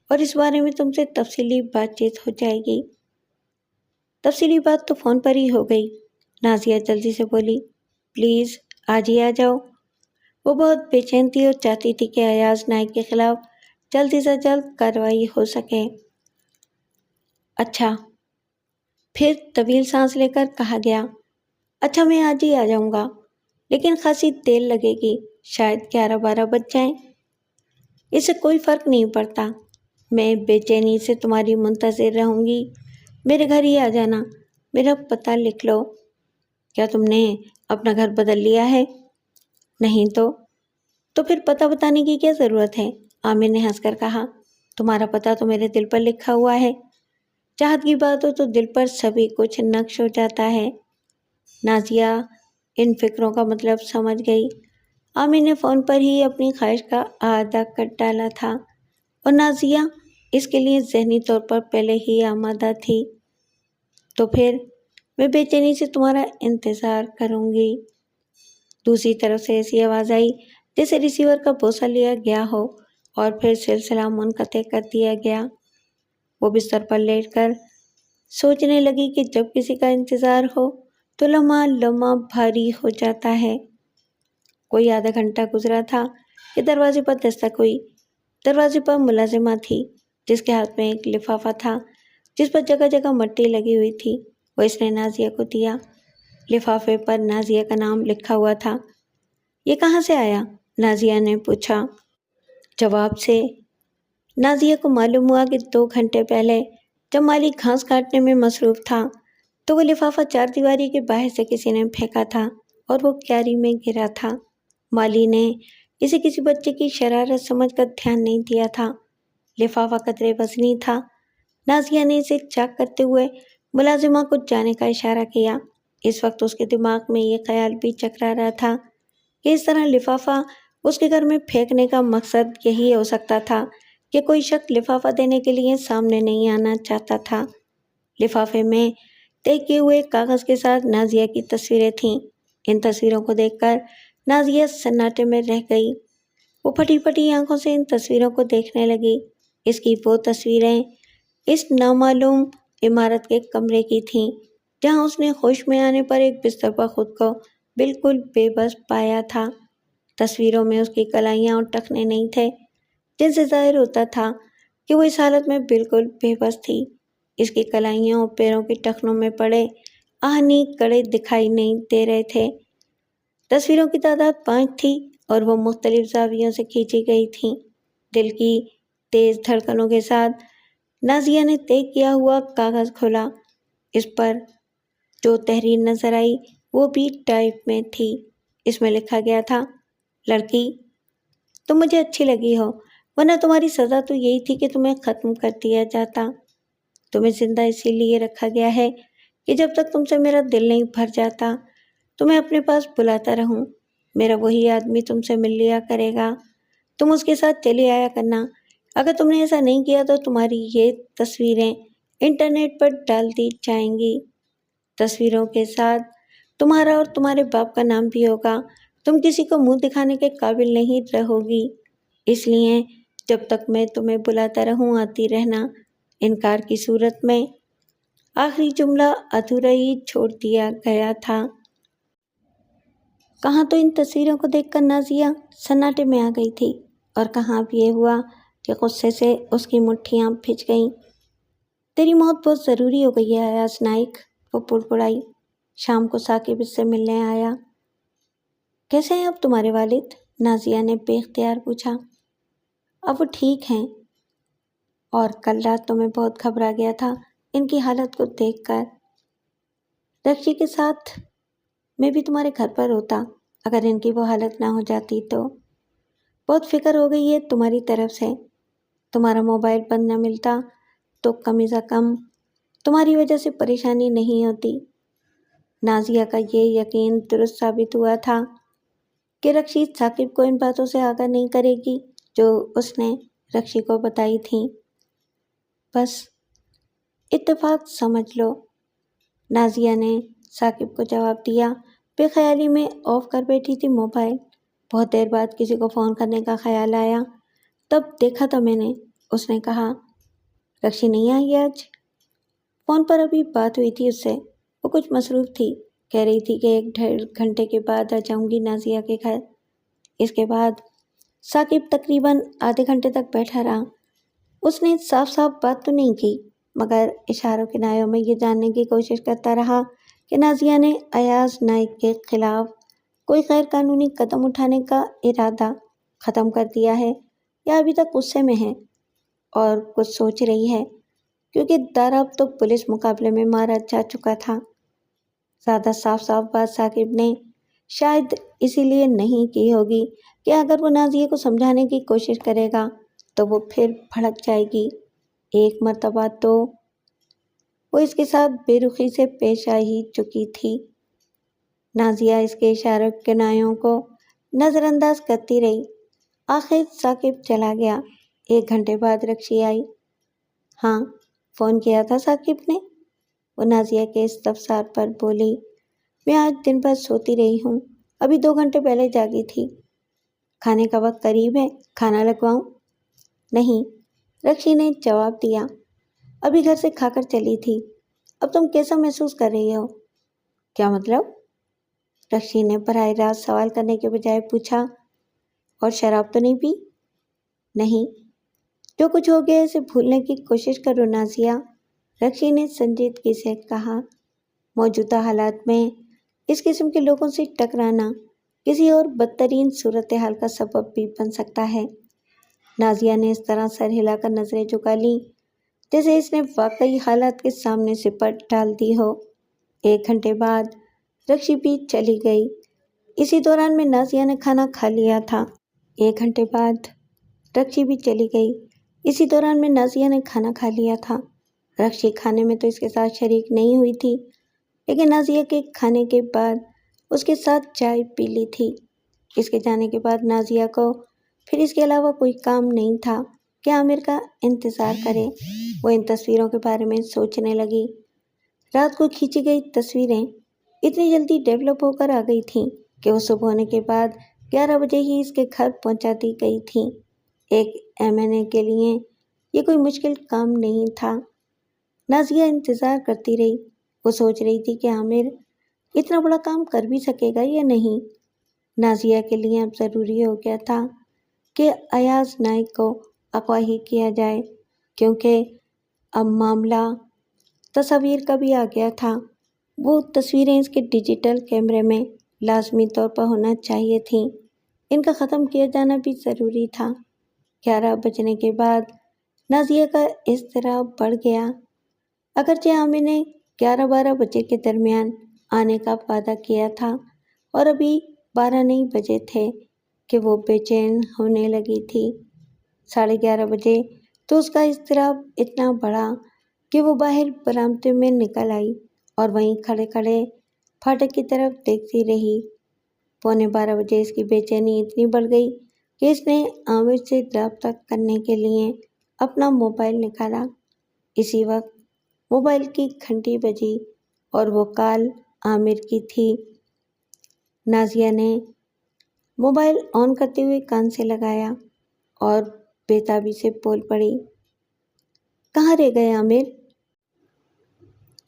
اور اس بارے میں تم سے تفصیلی بات چیت ہو جائے گی۔ تفصیلی بات تو فون پر ہی ہو گئی، نازیہ جلدی سے بولی۔ پلیز آج ہی آ جاؤ۔ وہ بہت بے چین تھی اور چاہتی تھی کہ ایاز نائک کے خلاف جلد سے جلد کارروائی ہو سکے۔ اچھا، پھر طویل سانس لے کر کہا گیا، اچھا میں آج ہی آ جاؤں گا، لیکن خاصی دیر لگے گی، شاید 11-12 بج جائیں۔ اس سے کوئی فرق نہیں پڑتا، میں بے چینی سے تمہاری منتظر رہوں گی۔ میرے گھر ہی آ جانا، میرا پتہ لکھ لو۔ کیا تم نے اپنا گھر بدل لیا ہے؟ نہیں تو پھر پتہ بتانے کی کیا ضرورت ہے؟ عامر نے ہنس کر کہا، تمہارا پتہ تو میرے دل پر لکھا ہوا ہے۔ چاہت کی بات ہو تو دل پر سبھی کچھ نقش ہو جاتا ہے۔ نازیہ ان فکروں کا مطلب سمجھ گئی۔ عامر نے فون پر ہی اپنی خواہش کا اعادہ کر ڈالا تھا اور نازیہ اس کے لیے ذہنی طور پر پہلے ہی آمادہ تھی۔ تو پھر میں بے چینی سے تمہارا انتظار کروں گی۔ دوسری طرف سے ایسی آواز آئی جیسے ریسیور کا بوسہ لیا گیا ہو اور پھر سلسلہ منقطع کر دیا گیا۔ وہ بستر پر لیٹ کر سوچنے لگی کہ جب کسی کا انتظار ہو تو لمحہ لمحہ بھاری ہو جاتا ہے۔ کوئی آدھا گھنٹہ گزرا تھا کہ دروازے پر دستک ہوئی۔ دروازے پر ملازمہ تھی جس کے ہاتھ میں ایک لفافہ تھا جس پر جگہ جگہ مٹی لگی ہوئی تھی۔ وہ اس نے نازیہ کو دیا۔ لفافے پر نازیہ کا نام لکھا ہوا تھا۔ یہ کہاں سے آیا؟ نازیہ نے پوچھا۔ جواب سے نازیہ کو معلوم ہوا کہ 2 گھنٹے پہلے جب مالی گھاس کاٹنے میں مصروف تھا تو وہ لفافہ 4 دیواری کے باہر سے کسی نے پھینکا تھا اور وہ کیاری میں گرا تھا۔ مالی نے اسے کسی بچے کی شرارت سمجھ کر دھیان نہیں دیا تھا۔ لفافہ قدرے وزنی تھا۔ نازیہ نے اسے چاک کرتے ہوئے ملازمہ کو جانے کا اشارہ کیا۔ اس وقت اس کے دماغ میں یہ خیال بھی چکرا رہا تھا کہ اس طرح لفافہ اس کے گھر میں پھینکنے کا مقصد یہی ہو سکتا تھا کہ کوئی شخص لفافہ دینے کے لیے سامنے نہیں آنا چاہتا تھا۔ لفافے میں طے کیے ہوئے کاغذ کے ساتھ نازیہ کی تصویریں تھیں۔ ان تصویروں کو دیکھ کر نازیہ سناٹے میں رہ گئی۔ وہ پھٹی پھٹی آنکھوں سے ان تصویروں کو دیکھنے لگی۔ اس کی وہ تصویریں اس نامعلوم عمارت کے کمرے کی تھیں جہاں اس نے ہوش میں آنے پر ایک بستر پر خود کو بالکل بے بس پایا تھا۔ تصویروں میں اس کی کلائیاں اور ٹخنے نہیں تھے جن سے ظاہر ہوتا تھا کہ وہ اس حالت میں بالکل بے بس تھی۔ اس کی کلائیوں اور پیروں کے ٹخنوں میں پڑے آہنی کڑے دکھائی نہیں دے رہے تھے۔ تصویروں کی تعداد 5 تھی اور وہ مختلف زاویوں سے کھینچی گئی تھیں۔ دل کی تیز دھڑکنوں کے ساتھ نازیہ نے طے کیا ہوا کاغذ کھولا۔ اس پر جو تحریر نظر آئی وہ بھی ٹائپ میں تھی۔ اس میں لکھا گیا تھا، لڑکی تم مجھے اچھی لگی ہو، ورنہ تمہاری سزا تو یہی تھی کہ تمہیں ختم کر دیا جاتا۔ تمہیں زندہ اسی لیے رکھا گیا ہے کہ جب تک تم سے میرا دل نہیں بھر جاتا تمہیں اپنے پاس بلاتا رہوں۔ میرا وہی آدمی تم سے مل لیا کرے گا، تم اس کے ساتھ چلی آیا کرنا۔ اگر تم نے ایسا نہیں کیا تو تمہاری یہ تصویریں انٹرنیٹ پر ڈال دی جائیں گی۔ تصویروں کے ساتھ تمہارا اور تمہارے باپ کا نام بھی ہوگا۔ تم کسی کو منہ دکھانے کے قابل نہیں رہو گی، اس لیے جب تک میں تمہیں بلاتا رہوں آتی رہنا۔ انکار کی صورت میں آخری جملہ ادھورا ہی چھوڑ دیا گیا تھا۔ کہاں تو ان تصویروں کو دیکھ کر نازیہ سناٹے میں آ گئی تھی اور کہاں اب یہ ہوا کہ غصے سے اس کی مٹھیاں بھیج گئیں۔ تیری موت بہت ضروری ہو گئی ہے ایاز نائک، وہ بڑبڑائی۔ شام کو ثاقب اس سے ملنے آیا۔ کیسے ہیں اب تمہارے والد؟ نازیہ نے بے اختیار پوچھا۔ اب وہ ٹھیک ہیں، اور کل رات تو میں بہت گھبرا گیا تھا ان کی حالت کو دیکھ کر۔ رکشی کے ساتھ میں بھی تمہارے گھر پر ہوتا اگر ان کی وہ حالت نہ ہو جاتی تو۔ بہت فکر ہو گئی ہے تمہاری طرف سے۔ تمہارا موبائل بند نہ ملتا تو کم از کم تمہاری وجہ سے پریشانی نہیں ہوتی۔ نازیہ کا یہ یقین درست ثابت ہوا تھا کہ رکشی ثاقب کو ان باتوں سے آگاہ نہیں کرے گی جو اس نے رکشی کو بتائی تھیں۔ بس اتفاق سمجھ لو، نازیہ نے ثاقب کو جواب دیا۔ بے خیالی میں آف کر بیٹھی تھی موبائل۔ بہت دیر بعد کسی کو فون کرنے کا خیال آیا، تب دیکھا تھا میں نے، اس نے کہا۔ رکشی نہیں آئی آج؟ فون پر ابھی بات ہوئی تھی اس سے، وہ کچھ مصروف تھی، کہہ رہی تھی کہ 1.5 گھنٹے کے بعد آ جاؤں گی نازیہ کے گھر۔ اس کے بعد ثاقب تقریباً آدھے گھنٹے تک بیٹھا رہا۔ اس نے صاف صاف بات تو نہیں کی مگر اشاروں کنایوں میں یہ جاننے کی کوشش کرتا رہا کہ نازیہ نے ایاز نائک کے خلاف کوئی غیر قانونی قدم اٹھانے کا ارادہ ختم کر دیا ہے یا ابھی تک غصے میں ہے اور کچھ سوچ رہی ہے، کیونکہ دارا اب تو پولیس مقابلے میں مارا جا چکا تھا۔ زیادہ صاف بات ثاقب نے شاید اسی لیے نہیں کی ہوگی کہ اگر وہ نازیہ کو سمجھانے کی کوشش کرے گا تو وہ پھر بھڑک جائے گی۔ ایک مرتبہ تو وہ اس کے ساتھ بے رخی سے پیش آ ہی چکی تھی۔ نازیہ اس کے اشاروں کنایوں کو نظر انداز کرتی رہی۔ آخر ثاقب چلا گیا۔ 1 گھنٹے بعد رکشی آئی۔ ہاں، فون کیا تھا ثاقب نے؟ وہ نازیہ کے استفسار پر بولی۔ میں آج دن بھر سوتی رہی ہوں، ابھی 2 گھنٹے پہلے جاگی تھی۔ کھانے کا وقت قریب ہے، کھانا لگواؤں؟ نہیں، رکشی نے جواب دیا، ابھی گھر سے کھا کر چلی تھی۔ اب تم کیسا محسوس کر رہی ہو؟ کیا مطلب؟ رکشی نے براہ راست سوال کرنے کے بجائے پوچھا۔ اور شراب تو نہیں پی؟ نہیں۔ جو کچھ ہو گیا اسے بھولنے کی کوشش کرو نازیہ، رکشی نے سنجیدگی سے کہا۔ موجودہ حالات میں اس قسم کے لوگوں سے ٹکرانا کسی اور بدترین صورتحال کا سبب بھی بن سکتا ہے۔ نازیہ نے اس طرح سر ہلا کر نظریں جھکا لیں جیسے اس نے واقعی حالات کے سامنے سپٹ ڈال دی ہو۔ 1 گھنٹے بعد رکشی بھی چلی گئی۔ اسی دوران میں نازیہ نے کھانا کھا لیا تھا۔ 1 گھنٹے بعد رکشی بھی چلی گئی۔ اسی دوران میں نازیہ نے کھانا کھا لیا تھا۔ رکشی کھانے میں تو اس کے ساتھ شریک نہیں ہوئی تھی، لیکن نازیہ کے کھانے کے بعد اس کے ساتھ چائے پی لی تھی۔ اس کے جانے کے بعد نازیہ کو پھر اس کے علاوہ کوئی کام نہیں تھا کہ عامر کا انتظار کرے۔ وہ ان تصویروں کے بارے میں سوچنے لگی۔ رات کو کھینچی گئی تصویریں اتنی جلدی ڈیولپ ہو کر آ گئی تھیں کہ وہ صبح ہونے کے بعد 11 بجے ہی اس کے گھر پہنچا دی گئی تھیں۔ ایک M.N.A کے لیے یہ کوئی مشکل کام نہیں تھا۔ نازیہ انتظار کرتی رہی۔ وہ سوچ رہی تھی کہ عامر اتنا بڑا کام کر بھی سکے گا یا نہیں۔ نازیہ کے لیے اب ضروری ہو گیا تھا کہ ایاز نائک کو اغوا ہی کیا جائے، کیونکہ اب معاملہ تصاویر کا بھی آ گیا تھا۔ وہ تصویریں اس کے ڈیجیٹل کیمرے میں لازمی طور پر ہونا چاہیے تھیں۔ ان کا ختم کیا جانا بھی ضروری تھا۔ 11 بجنے کے بعد نازیہ کا اضطراب بڑھ گیا۔ اگرچہ عامر نے 11-12 بجے کے درمیان آنے کا وعدہ کیا تھا اور ابھی 12 نہیں بجے تھے کہ وہ بے چین ہونے لگی تھی۔ 11:30 بجے تو اس کا اضطراب اتنا بڑھا کہ وہ باہر برآمدے میں نکل آئی اور وہیں کھڑے کھڑے پھاٹک کی طرف دیکھتی رہی۔ 11:45 بجے اس کی بے چینی اتنی بڑھ گئی کہ اس نے عامر سے رابطہ کرنے کے لیے اپنا موبائل نکالا۔ اسی وقت موبائل کی گھنٹی بجی اور وہ کال عامر کی تھی۔ نازیہ نے موبائل آن کرتے ہوئے کان سے لگایا اور بے تابی سے بول پڑی، کہاں رہ گئے عامر؟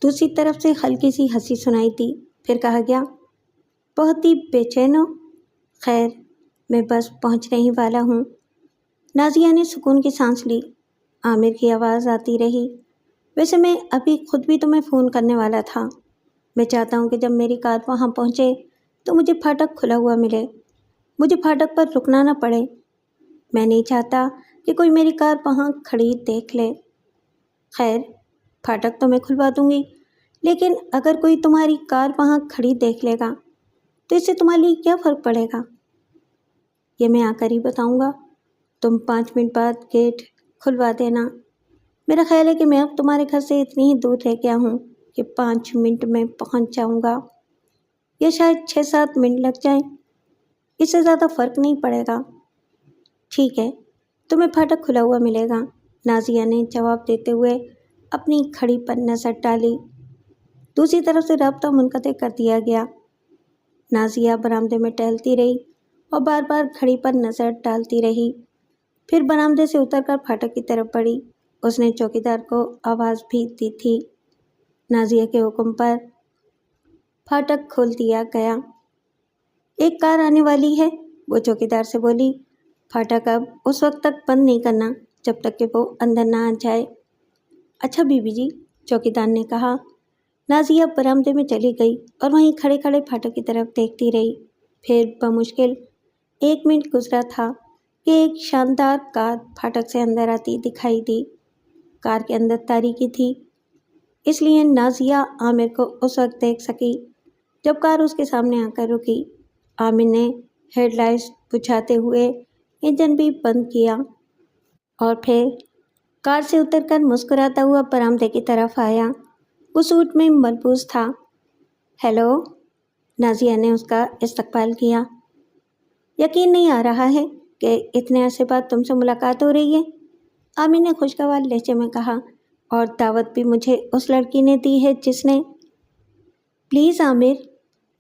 دوسری طرف سے ہلکی سی ہنسی سنائی دی، پھر کہا گیا، بہت ہی بے چین ہو؟ خیر، میں بس پہنچنے ہی والا ہوں۔ نازیہ نے سکون کی سانس لی۔ عامر کی آواز آتی رہی، ویسے میں ابھی خود بھی تمہیں فون کرنے والا تھا۔ میں چاہتا ہوں کہ جب میری کار وہاں پہنچے تو مجھے پھاٹک کھلا ہوا ملے، مجھے پھاٹک پر رکنا نہ پڑے۔ میں نہیں چاہتا کہ کوئی میری کار وہاں کھڑی دیکھ لے۔ خیر، پھاٹک تو میں کھلوا دوں گی، لیکن اگر کوئی تمہاری کار وہاں کھڑی دیکھ لے گا تو اس سے تمہارے لیے کیا فرق پڑے گا؟ یہ میں آ کر ہی بتاؤں گا۔ تم 5 منٹ بعد گیٹ کھلوا دینا۔ میرا خیال ہے کہ میں اب تمہارے گھر سے اتنی ہی دور رہ گیا ہوں کہ 5 منٹ میں پہنچ جاؤں گا، یا شاید 6-7 منٹ لگ جائیں، اس سے زیادہ فرق نہیں پڑے گا۔ ٹھیک ہے، تمہیں پھاٹک کھلا ہوا ملے گا، نازیہ نے جواب دیتے ہوئے اپنی گھڑی پر نظر ڈالی۔ دوسری طرف سے رابطہ منقطع کر دیا گیا۔ نازیہ برآمدے میں ٹہلتی رہی اور بار بار گھڑی پر نظر ڈالتی رہی، پھر برآمدے سے اتر کر پھاٹک کی طرف بڑھی۔ اس نے چوکیدار کو آواز بھی دی تھی۔ نازیہ کے حکم پر پھاٹک کھول دیا گیا۔ ایک کار آنے والی ہے، وہ چوکیدار سے بولی۔ پھاٹک اب اس وقت تک بند نہیں کرنا جب تک کہ وہ اندر نہ آ جائے۔ اچھا بیوی جی، چوکیدار نے کہا۔ نازیہ برآمدے میں چلی گئی اور وہیں کھڑے کھڑے پھاٹک کی طرف دیکھتی رہی۔ پھر بمشکل 1 منٹ گزرا تھا کہ ایک شاندار کار پھاٹک سے اندر آتی دکھائی دی۔ کار کے اندر تاریکی تھی، اس لیے نازیہ عامر کو اس وقت دیکھ سکی جب کار اس کے سامنے آ کر رکی۔ عامر نے ہیڈ لائٹس بجھاتے ہوئے انجن بھی بند کیا اور پھر کار سے اتر کر مسکراتا ہوا برآمدے کی طرف آیا۔ وہ سوٹ میں ملبوس تھا۔ ہیلو، نازیہ نے اس کا استقبال کیا۔ یقین نہیں آ رہا ہے کہ اتنے عرصے بعد تم سے ملاقات ہو رہی ہے، عامر نے خوشگوار لہجے میں کہا، اور دعوت بھی مجھے اس لڑکی نے دی ہے جس نے… پلیز عامر،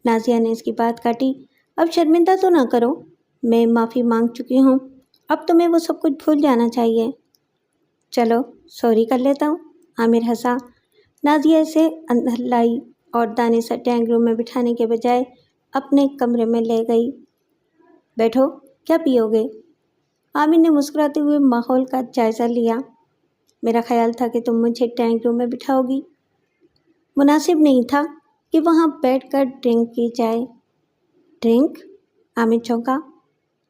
نازیہ نے اس کی بات کاٹی، اب شرمندہ تو نہ کرو، میں معافی مانگ چکی ہوں، اب تمہیں وہ سب کچھ بھول جانا چاہیے۔ چلو سوری کر لیتا ہوں، عامر ہنسا۔ نازیہ اسے اندر لائی اور دانشور ڈرائنگ روم میں بٹھانے کے بجائے اپنے کمرے میں لے گئی۔ بیٹھو، کیا پیو گے؟ عامر نے مسکراتے ہوئے ماحول کا جائزہ لیا۔ میرا خیال تھا کہ تم مجھے ڈرائنگ روم میں بٹھاؤ گی، مناسب نہیں تھا کہ وہاں بیٹھ کر ڈرنک کی جائے۔ ڈرنک؟ عامر چونکا۔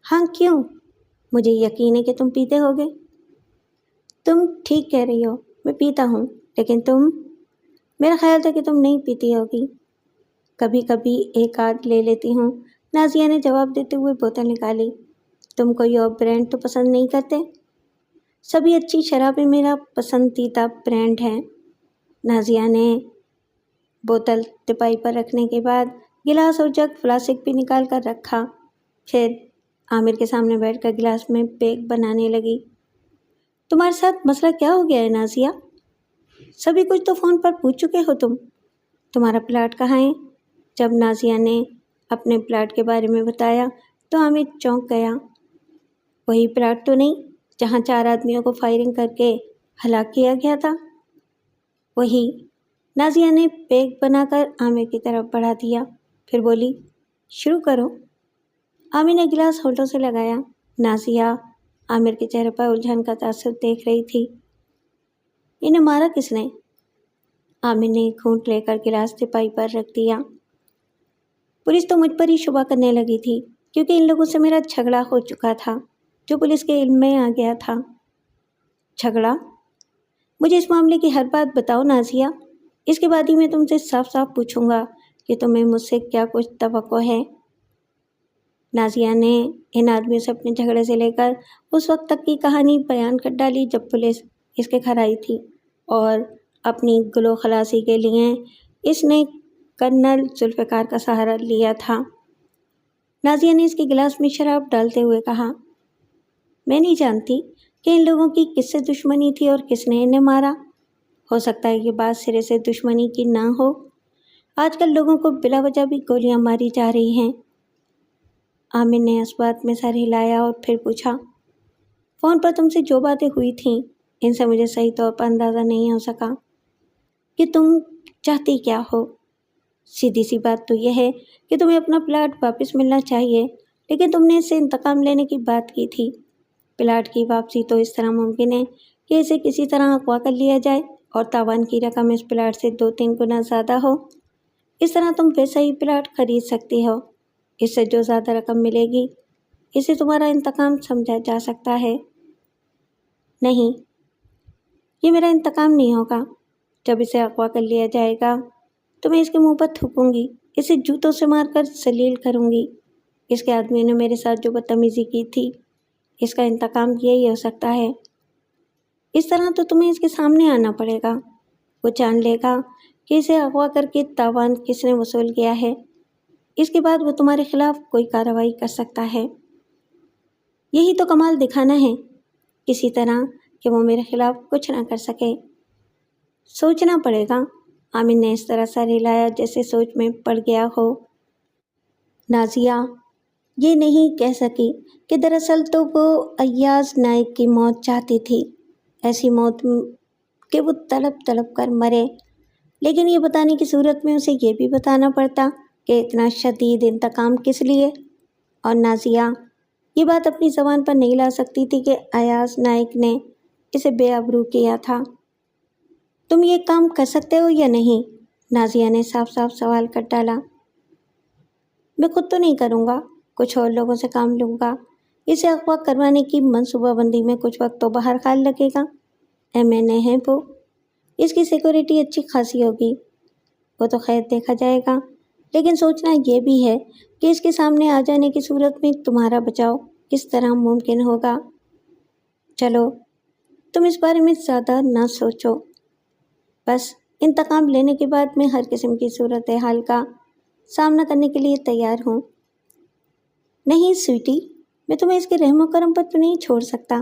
ہاں کیوں؟ مجھے یقین ہے کہ تم پیتے ہوگے۔ تم ٹھیک کہہ رہی ہو، میں پیتا ہوں، لیکن تم… میرا خیال تھا کہ تم نہیں پیتی ہوگی۔ کبھی کبھی ایک آدھ لے لیتی ہوں، نازیہ نے جواب دیتے ہوئے بوتل نکالی۔ تم کوئی اور برانڈ تو پسند نہیں کرتے؟ سبھی اچھی شرابیں میرا پسندیدہ برانڈ ہیں۔ نازیہ نے بوتل تپائی پر رکھنے کے بعد گلاس اور جگ فلاسک بھی نکال کر رکھا، پھر عامر کے سامنے بیٹھ کر گلاس میں پیک بنانے لگی۔ تمہارے ساتھ مسئلہ کیا ہو گیا ہے نازیہ؟ سبھی کچھ تو فون پر پوچھ چکے ہو تم۔ تمہارا پلاٹ کہاں ہے؟ جب نازیہ نے اپنے پلاٹ کے بارے میں بتایا تو عامر چونک گیا۔ وہی پلاٹ تو نہیں جہاں 4 آدمیوں کو فائرنگ کر کے ہلاک کیا گیا تھا؟ وہی۔ نازیہ نے پیک بنا کر عامر کی طرف بڑھا دیا، پھر بولی، شروع کرو۔ عامر نے گلاس ہولڈر سے لگایا۔ نازیہ عامر کے چہرے پر الجھن کا تاثر دیکھ رہی تھی۔ انہیں مارا کس نے؟ عامر نے ایک گھونٹ لے کر گلاس تپائی پر رکھ دیا۔ پولیس تو مجھ پر ہی شبہ کرنے لگی تھی، کیونکہ ان لوگوں سے میرا جھگڑا ہو چکا تھا جو پولیس کے علم میں آ گیا تھا۔ جھگڑا؟ مجھے اس معاملے کی ہر بات بتاؤ نازیہ، اس کے بعد ہی میں تم سے صاف صاف پوچھوں گا کہ تمہیں مجھ سے کیا کچھ توقع ہے۔ نازیہ نے ان آدمیوں سے اپنے جھگڑے سے لے کر اس وقت تک کی کہانی بیان کر ڈالی جب پولیس اس کے گھر آئی تھی، اور اپنی گلو خلاصی کے لیے اس نے کرنل ذوالفقار کا سہارا لیا تھا۔ نازیہ نے اس کے گلاس میں شراب ڈالتے ہوئے کہا، میں نہیں جانتی کہ ان لوگوں کی کس سے دشمنی تھی اور کس نے انہیں مارا۔ ہو سکتا ہے کہ بات سرے سے دشمنی کی نہ ہو، آج کل لوگوں کو بلا وجہ بھی گولیاں ماری جا رہی ہیں۔ عامر نے اس بات میں سر ہلایا اور پھر پوچھا، فون پر تم سے جو باتیں ہوئی تھیں ان سے مجھے صحیح طور پر اندازہ نہیں ہو سکا کہ تم چاہتی کیا ہو۔ سیدھی سی بات تو یہ ہے کہ تمہیں اپنا پلاٹ واپس ملنا چاہیے، لیکن تم نے اس سے انتقام لینے کی بات کی تھی۔ پلاٹ کی واپسی تو اس طرح ممکن ہے کہ اسے کسی طرح اغوا کر لیا جائے اور تاوان کی رقم اس پلاٹ سے 2-3 گنا زیادہ ہو۔ اس طرح تم ویسا ہی پلاٹ خرید سکتی ہو، اس سے جو زیادہ رقم ملے گی اسے تمہارا انتقام سمجھا جا سکتا ہے۔ نہیں، یہ میرا انتقام نہیں ہوگا۔ جب اسے اغوا کر لیا جائے گا تو میں اس کے منہ پر تھوکوں گی، اسے جوتوں سے مار کر ذلیل کروں گی۔ اس کے آدمی نے میرے ساتھ جو بدتمیزی کی تھی، اس کا انتقام یہی ہو سکتا ہے۔ اس طرح تو تمہیں اس کے سامنے آنا پڑے گا۔ وہ جان لے گا کہ اسے اغوا کر کے تاوان کس نے وصول کیا ہے۔ اس کے بعد وہ تمہارے خلاف کوئی کارروائی کر سکتا ہے۔ یہی تو کمال دکھانا ہے، کسی طرح کہ وہ میرے خلاف کچھ نہ کر سکے۔ سوچنا پڑے گا۔ عامر نے اس طرح سر ہلایا جیسے سوچ میں پڑ گیا ہو۔ نازیہ یہ نہیں کہہ سکی کہ دراصل تو وہ ایاز نائک کی موت چاہتی تھی، ایسی موت کہ وہ تڑپ تڑپ کر مرے، لیکن یہ بتانے کی صورت میں اسے یہ بھی بتانا پڑتا کہ اتنا شدید انتقام کس لیے۔ اور نازیہ یہ بات اپنی زبان پر نہیں لا سکتی تھی کہ ایاز نائک نے اسے بے آبرو کیا تھا۔ تم یہ کام کر سکتے ہو یا نہیں؟ نازیہ نے صاف صاف سوال کر ڈالا۔ میں خود تو نہیں کروں گا، کچھ اور لوگوں سے کام لوں گا۔ اسے اغوا کروانے کی منصوبہ بندی میں کچھ وقت تو باہر خیال لگے گا۔ MNA ہے وہ، اس کی سیکورٹی اچھی خاصی ہوگی۔ وہ تو خیر دیکھا جائے گا، لیکن سوچنا یہ بھی ہے کہ اس کے سامنے آ جانے کی صورت میں تمہارا بچاؤ کس طرح ممکن ہوگا۔ چلو تم اس بارے میں زیادہ نہ سوچو، بس انتقام لینے کے بعد میں ہر قسم کی صورتحال کا سامنا کرنے کے لیے تیار ہوں۔ نہیں سویٹی، میں تمہیں اس کے رحم و کرم پر تو نہیں چھوڑ سکتا،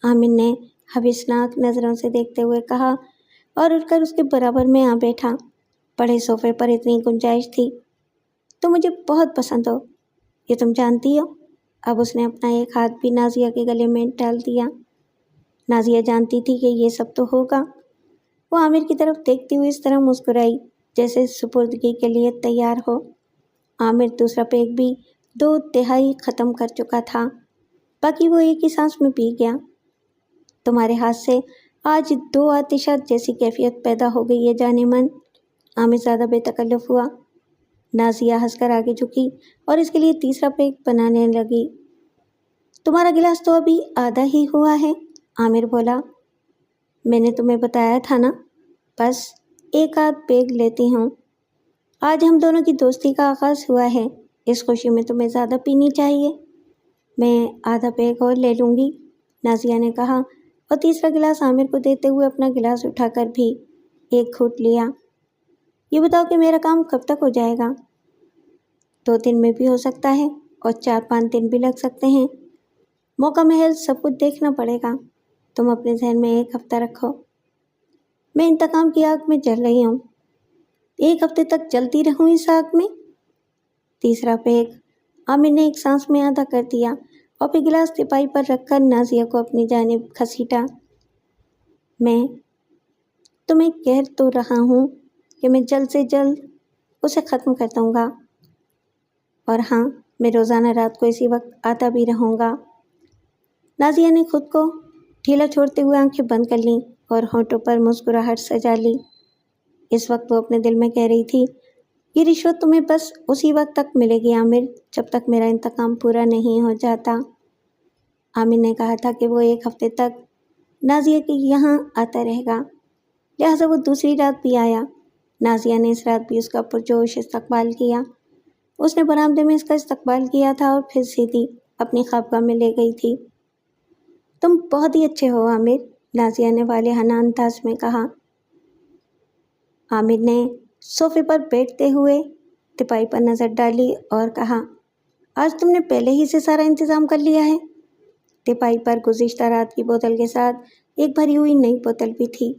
عامر نے حویسناک نظروں سے دیکھتے ہوئے کہا اور اٹھ کر اس کے برابر میں آ بیٹھا۔ بڑے صوفے پر اتنی گنجائش تھی۔ تم مجھے بہت پسند ہو، یہ تم جانتی ہو۔ اب اس نے اپنا ایک ہاتھ بھی نازیہ کے گلے میں ڈال دیا۔ نازیہ جانتی تھی کہ یہ سب تو ہوگا۔ وہ عامر کی طرف دیکھتی ہوئی اس طرح مسکرائی جیسے سپردگی کے لیے تیار ہو۔ عامر دوسرا پیگ بھی 2/3 ختم کر چکا تھا، باقی وہ ایک ہی سانس میں پی گیا۔ تمہارے ہاتھ سے آج 2 آتشات جیسی کیفیت پیدا ہو گئی ہے جانے من، عامر زیادہ بے تکلف ہوا۔ نازیہ ہنس کر آگے جھکی اور اس کے لیے تیسرا پیگ بنانے لگی۔ تمہارا گلاس تو ابھی آدھا ہی ہوا ہے، عامر بولا۔ میں نے تمہیں بتایا تھا نا، بس 1 آدھ پیگ لیتی ہوں۔ آج ہم دونوں کی دوستی کا آغاز ہوا ہے، اس خوشی میں تمہیں زیادہ پینی چاہیے۔ میں آدھا پیگ اور لے لوں گی، نازیہ نے کہا اور تیسرا گلاس عامر کو دیتے ہوئے اپنا گلاس اٹھا کر بھی 1 گھونٹ لیا۔ یہ بتاؤ کہ میرا کام کب تک ہو جائے گا؟ 2 دن میں بھی ہو سکتا ہے اور 4-5 دن بھی لگ سکتے ہیں۔ موقع محض سب کچھ دیکھنا پڑے گا۔ تم اپنے ذہن میں 1 ہفتہ رکھو۔ میں انتقام کی آگ میں جل رہی ہوں، 1 ہفتے تک جلتی رہوں اس آگ میں؟ تیسرا پیگ عامر نے ایک سانس میں آدھا کر دیا اور پھر گلاس تپائی پر رکھ کر نازیہ کو اپنی جانب گھسیٹا۔ میں تمہیں کہہ تو رہا ہوں کہ میں جلد سے جلد اسے ختم کر دوں گا، اور ہاں میں روزانہ رات کو اسی وقت آتا بھی رہوں گا۔ نازیہ نے خود کو ڈھیلا چھوڑتے ہوئے آنکھیں بند کر لیں اور ہونٹوں پر مسکراہٹ سجا لی۔ اس وقت وہ اپنے دل میں کہہ رہی تھی، یہ رشوت تمہیں بس اسی وقت تک ملے گی عامر جب تک میرا انتقام پورا نہیں ہو جاتا۔ عامر نے کہا تھا کہ وہ 1 ہفتے تک نازیہ کے یہاں آتا رہے گا، لہٰذا وہ دوسری رات بھی آیا۔ نازیہ نے اس رات بھی اس کا پرجوش استقبال کیا۔ اس نے برآمدے میں اس کا استقبال کیا تھا اور پھر سیدھی اپنی خوابگاہ میں لے گئی تھی۔ تم بہت ہی اچھے ہو عامر، نازیہ نے والہانہ انداز میں کہا۔ عامر نے صوفے پر بیٹھتے ہوئے تپائی پر نظر ڈالی اور کہا، آج تم نے پہلے ہی سے سارا انتظام کر لیا ہے؟ تپائی پر گزشتہ رات کی بوتل کے ساتھ ایک بھری ہوئی نئی بوتل بھی تھی۔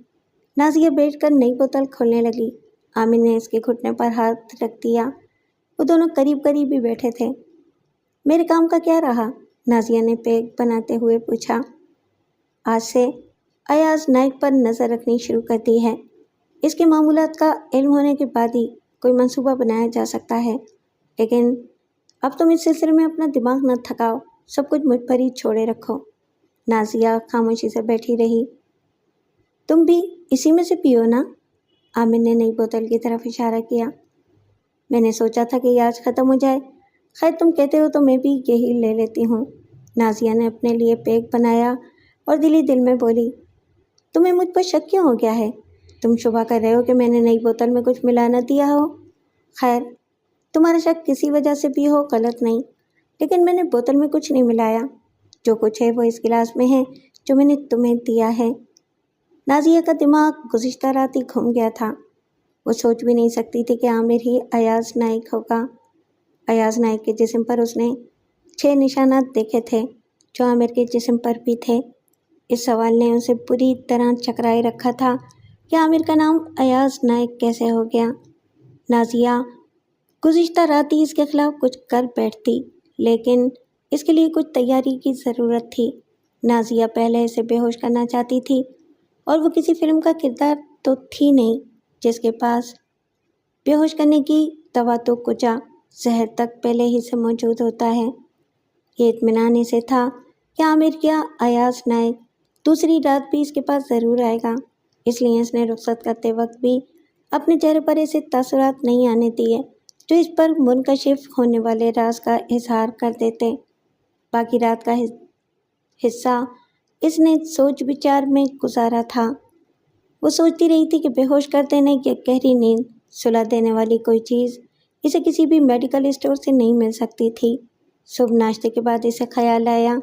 نازیہ بیٹھ کر نئی بوتل کھولنے لگی۔ عامر نے اس کے گھٹنے پر ہاتھ رکھ دیا۔ وہ دونوں قریب قریب ہی بیٹھے تھے۔ میرے کام کا کیا رہا؟ نازیہ نے پیگ بناتے ہوئے پوچھا۔ آج سے ایاز نائک پر نظر رکھنی شروع کر دی ہے۔ اس کے معمولات کا علم ہونے کے بعد ہی کوئی منصوبہ بنایا جا سکتا ہے، لیکن اب تم اس سلسلے میں اپنا دماغ نہ تھکاؤ، سب کچھ مجھ پر ہی چھوڑے رکھو۔ نازیہ خاموشی سے بیٹھی رہی۔ تم بھی اسی میں سے پیو نا، عامر نے نئی بوتل کی طرف اشارہ کیا۔ میں نے سوچا تھا کہ یہ آج ختم ہو جائے، خیر تم کہتے ہو تو میں بھی یہی لے لیتی ہوں۔ نازیہ نے اپنے لیے پیگ بنایا اور دل ہی دل میں بولی، تمہیں مجھ پر شک کیوں ہو گیا ہے؟ تم شبہ کر رہے ہو کہ میں نے نئی بوتل میں کچھ ملا نہ دیا ہو؟ خیر، تمہارا شک کسی وجہ سے بھی ہو غلط نہیں، لیکن میں نے بوتل میں کچھ نہیں ملایا۔ جو کچھ ہے وہ اس گلاس میں ہے جو میں نے تمہیں دیا ہے۔ نازیہ کا دماغ گزشتہ رات ہی گھوم گیا تھا۔ وہ سوچ بھی نہیں سکتی تھی کہ عامر ہی ایاز نائک ہوگا۔ ایاز نائک کے جسم پر اس نے 6 نشانات دیکھے تھے جو عامر کے جسم پر بھی تھے۔ اس سوال نے اسے پوری طرح چکرائے رکھا تھا کہ عامر کا نام ایاز نائک کیسے ہو گیا۔ نازیہ گزشتہ رات ہی اس کے خلاف کچھ کر بیٹھتی، لیکن اس کے لیے کچھ تیاری کی ضرورت تھی۔ نازیہ پہلے اسے بے ہوش کرنا چاہتی تھی، اور وہ کسی فلم کا کردار تو تھی نہیں جس کے پاس بے ہوش کرنے کی دوا تو کچا زہر تک پہلے ہی سے موجود ہوتا ہے۔ یہ اطمینان اسے تھا کہ عامر یا ایاز نائک دوسری رات بھی اس کے پاس ضرور آئے گا، اس لیے اس نے رخصت کرتے وقت بھی اپنے چہرے پر ایسے تاثرات نہیں آنے دیے جو اس پر منکشف ہونے والے راز کا اظہار کر دیتے۔ باقی رات کا حصہ اس نے سوچ بچار میں گزارا تھا۔ وہ سوچتی رہی تھی کہ بے ہوش کر دینے یا گہری نیند سلا دینے والی کوئی چیز اسے کسی بھی میڈیکل اسٹور سے نہیں مل سکتی تھی۔ صبح ناشتے کے بعد اسے خیال آیا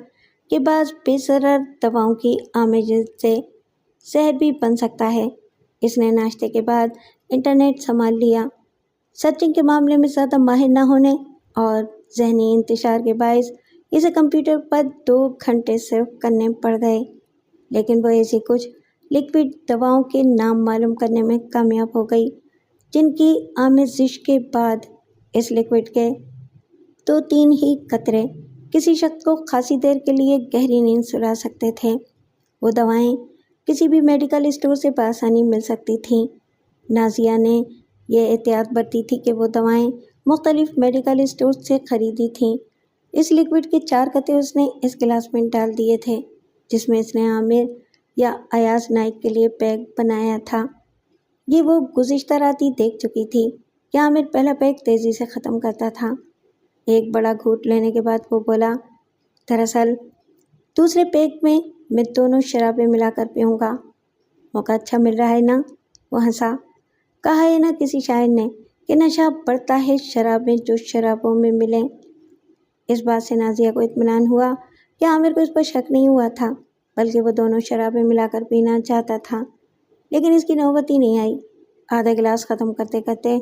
کہ بعض بے ضرر دواؤں کی آمیزش سے زہر بھی بن سکتا ہے۔ اس نے ناشتے کے بعد انٹرنیٹ سنبھال لیا۔ سرچنگ کے معاملے میں زیادہ ماہر نہ ہونے اور ذہنی انتشار کے باعث اسے کمپیوٹر پر 2 گھنٹے صرف کرنے پڑ گئے، لیکن وہ ایسی کچھ لکوڈ دواؤں کے نام معلوم کرنے میں کامیاب ہو گئی جن کی آمیزش کے بعد اس لکوڈ کے 2-3 ہی قطرے کسی شخص کو خاصی دیر کے لیے گہری نیند سلا سکتے تھے۔ وہ دوائیں کسی بھی میڈیکل اسٹور سے بآسانی مل سکتی تھیں۔ نازیہ نے یہ احتیاط برتی تھی کہ وہ دوائیں مختلف میڈیکل اسٹور سے خریدی تھیں۔ اس لکوڈ کے 4 قطرے اس نے اس گلاس میں ڈال دیے تھے جس میں اس نے عامر یا ایاز نائک کے لیے پیک بنایا تھا۔ یہ وہ گزشتہ رات ہی دیکھ چکی تھی کہ عامر پہلا پیک تیزی سے ختم کرتا تھا۔ ایک بڑا گھونٹ لینے کے بعد وہ بولا، دراصل دوسرے پیک میں دونوں شرابیں ملا کر پیوں گا۔ موقع اچھا مل رہا ہے نا؟ وہ ہنسا۔ کہا ہے نا کسی شاعر نے کہ نشہ بڑھتا ہے شرابیں جو شرابوں میں ملیں۔ اس بات سے نازیہ کو اطمینان ہوا کہ عامر کو اس پر شک نہیں ہوا تھا، بلکہ وہ دونوں شرابیں ملا کر پینا چاہتا تھا، لیکن اس کی نوبت ہی نہیں آئی۔ آدھا گلاس ختم کرتے کرتے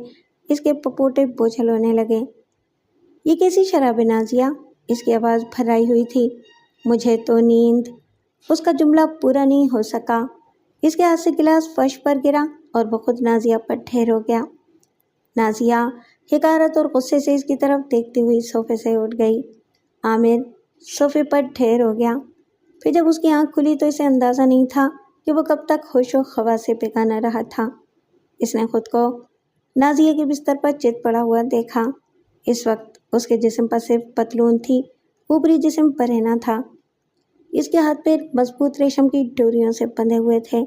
اس کے پپوٹے بوجھل ہونے لگے۔ یہ کیسی شراب ہے نازیہ؟ اس کی آواز بھرائی ہوئی تھی۔ مجھے تو نیند۔ اس کا جملہ پورا نہیں ہو سکا۔ اس کے ہاتھ سے گلاس فرش پر گرا اور وہ خود نازیہ پر ڈھیر ہو گیا۔ نازیہ حقارت اور غصے سے اس کی طرف دیکھتی ہوئی صوفے سے اٹھ گئی۔ عامر صوفے پر ڈھیر ہو گیا۔ پھر جب اس کی آنکھ کھلی تو اسے اندازہ نہیں تھا کہ وہ کب تک ہوش و خواص سے بیگانہ رہا تھا۔ اس نے خود کو نازیہ کے بستر پر چت پڑا ہوا دیکھا۔ اس وقت اس کے جسم پر صرف پتلون تھی، اوپری جسم برہنہ تھا۔ اس کے ہاتھ پیر مضبوط ریشم کی ڈوریوں سے بندھے ہوئے تھے۔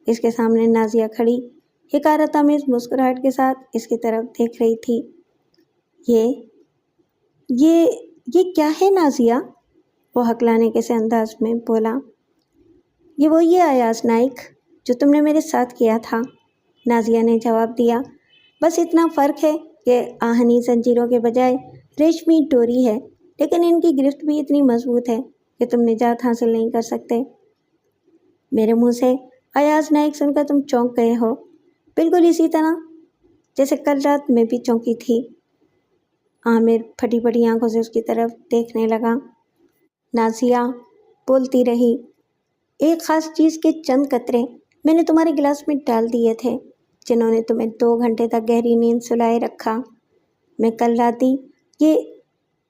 اس کے سامنے نازیہ کھڑی حقارت آمیز مسکراہٹ کے ساتھ اس کی طرف دیکھ رہی تھی۔ یہ کیا ہے نازیہ؟ وہ ہکلانے کے سے انداز میں بولا۔ یہ وہی ہے ایاز نائک جو تم نے میرے ساتھ کیا تھا، نازیہ نے جواب دیا۔ بس اتنا فرق ہے کہ آہنی زنجیروں کے بجائے ریشمی ڈوری ہے، لیکن ان کی گرفت بھی اتنی مضبوط ہے کہ تم نجات حاصل نہیں کر سکتے۔ میرے منہ سے ایاز نائک سن کر تم چونک گئے ہو، بالکل اسی طرح جیسے کل رات میں بھی چونکی تھی۔ عامر پھٹی پھٹی آنکھوں سے اس کی طرف دیکھنے لگا۔ نازیہ بولتی رہی، ایک خاص چیز کے چند قطرے میں نے تمہارے گلاس میں ڈال دیے تھے جنہوں نے تمہیں 2 گھنٹے تک گہری نیند سلائے رکھا۔ میں کل رات ہی یہ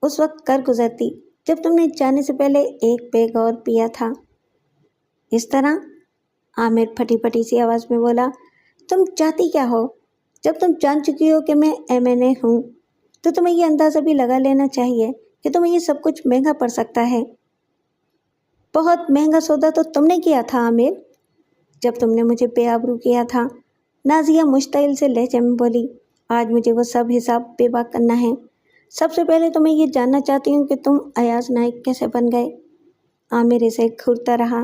اس وقت کر گزرتی جب تم نے جانے سے پہلے ایک پیگ اور پیا تھا۔ اس طرح؟ عامر پھٹی پھٹی سی آواز میں بولا۔ تم چاہتی کیا ہو؟ جب تم جان چکی ہو کہ میں M.A ہوں تو تمہیں یہ اندازہ بھی لگا لینا چاہیے کہ تمہیں یہ سب کچھ مہنگا پڑ سکتا ہے۔ بہت مہنگا سودا تو تم نے کیا تھا عامر، جب تم نے مجھے بے آبرو کیا تھا، نازیہ مشتعل سے لہجے میں بولی۔ آج مجھے وہ سب حساب بے باک کرنا ہے۔ سب سے پہلے تو میں یہ جاننا چاہتی ہوں کہ تم ایاز نائک کیسے بن گئے؟ عامر اسے گھورتا رہا۔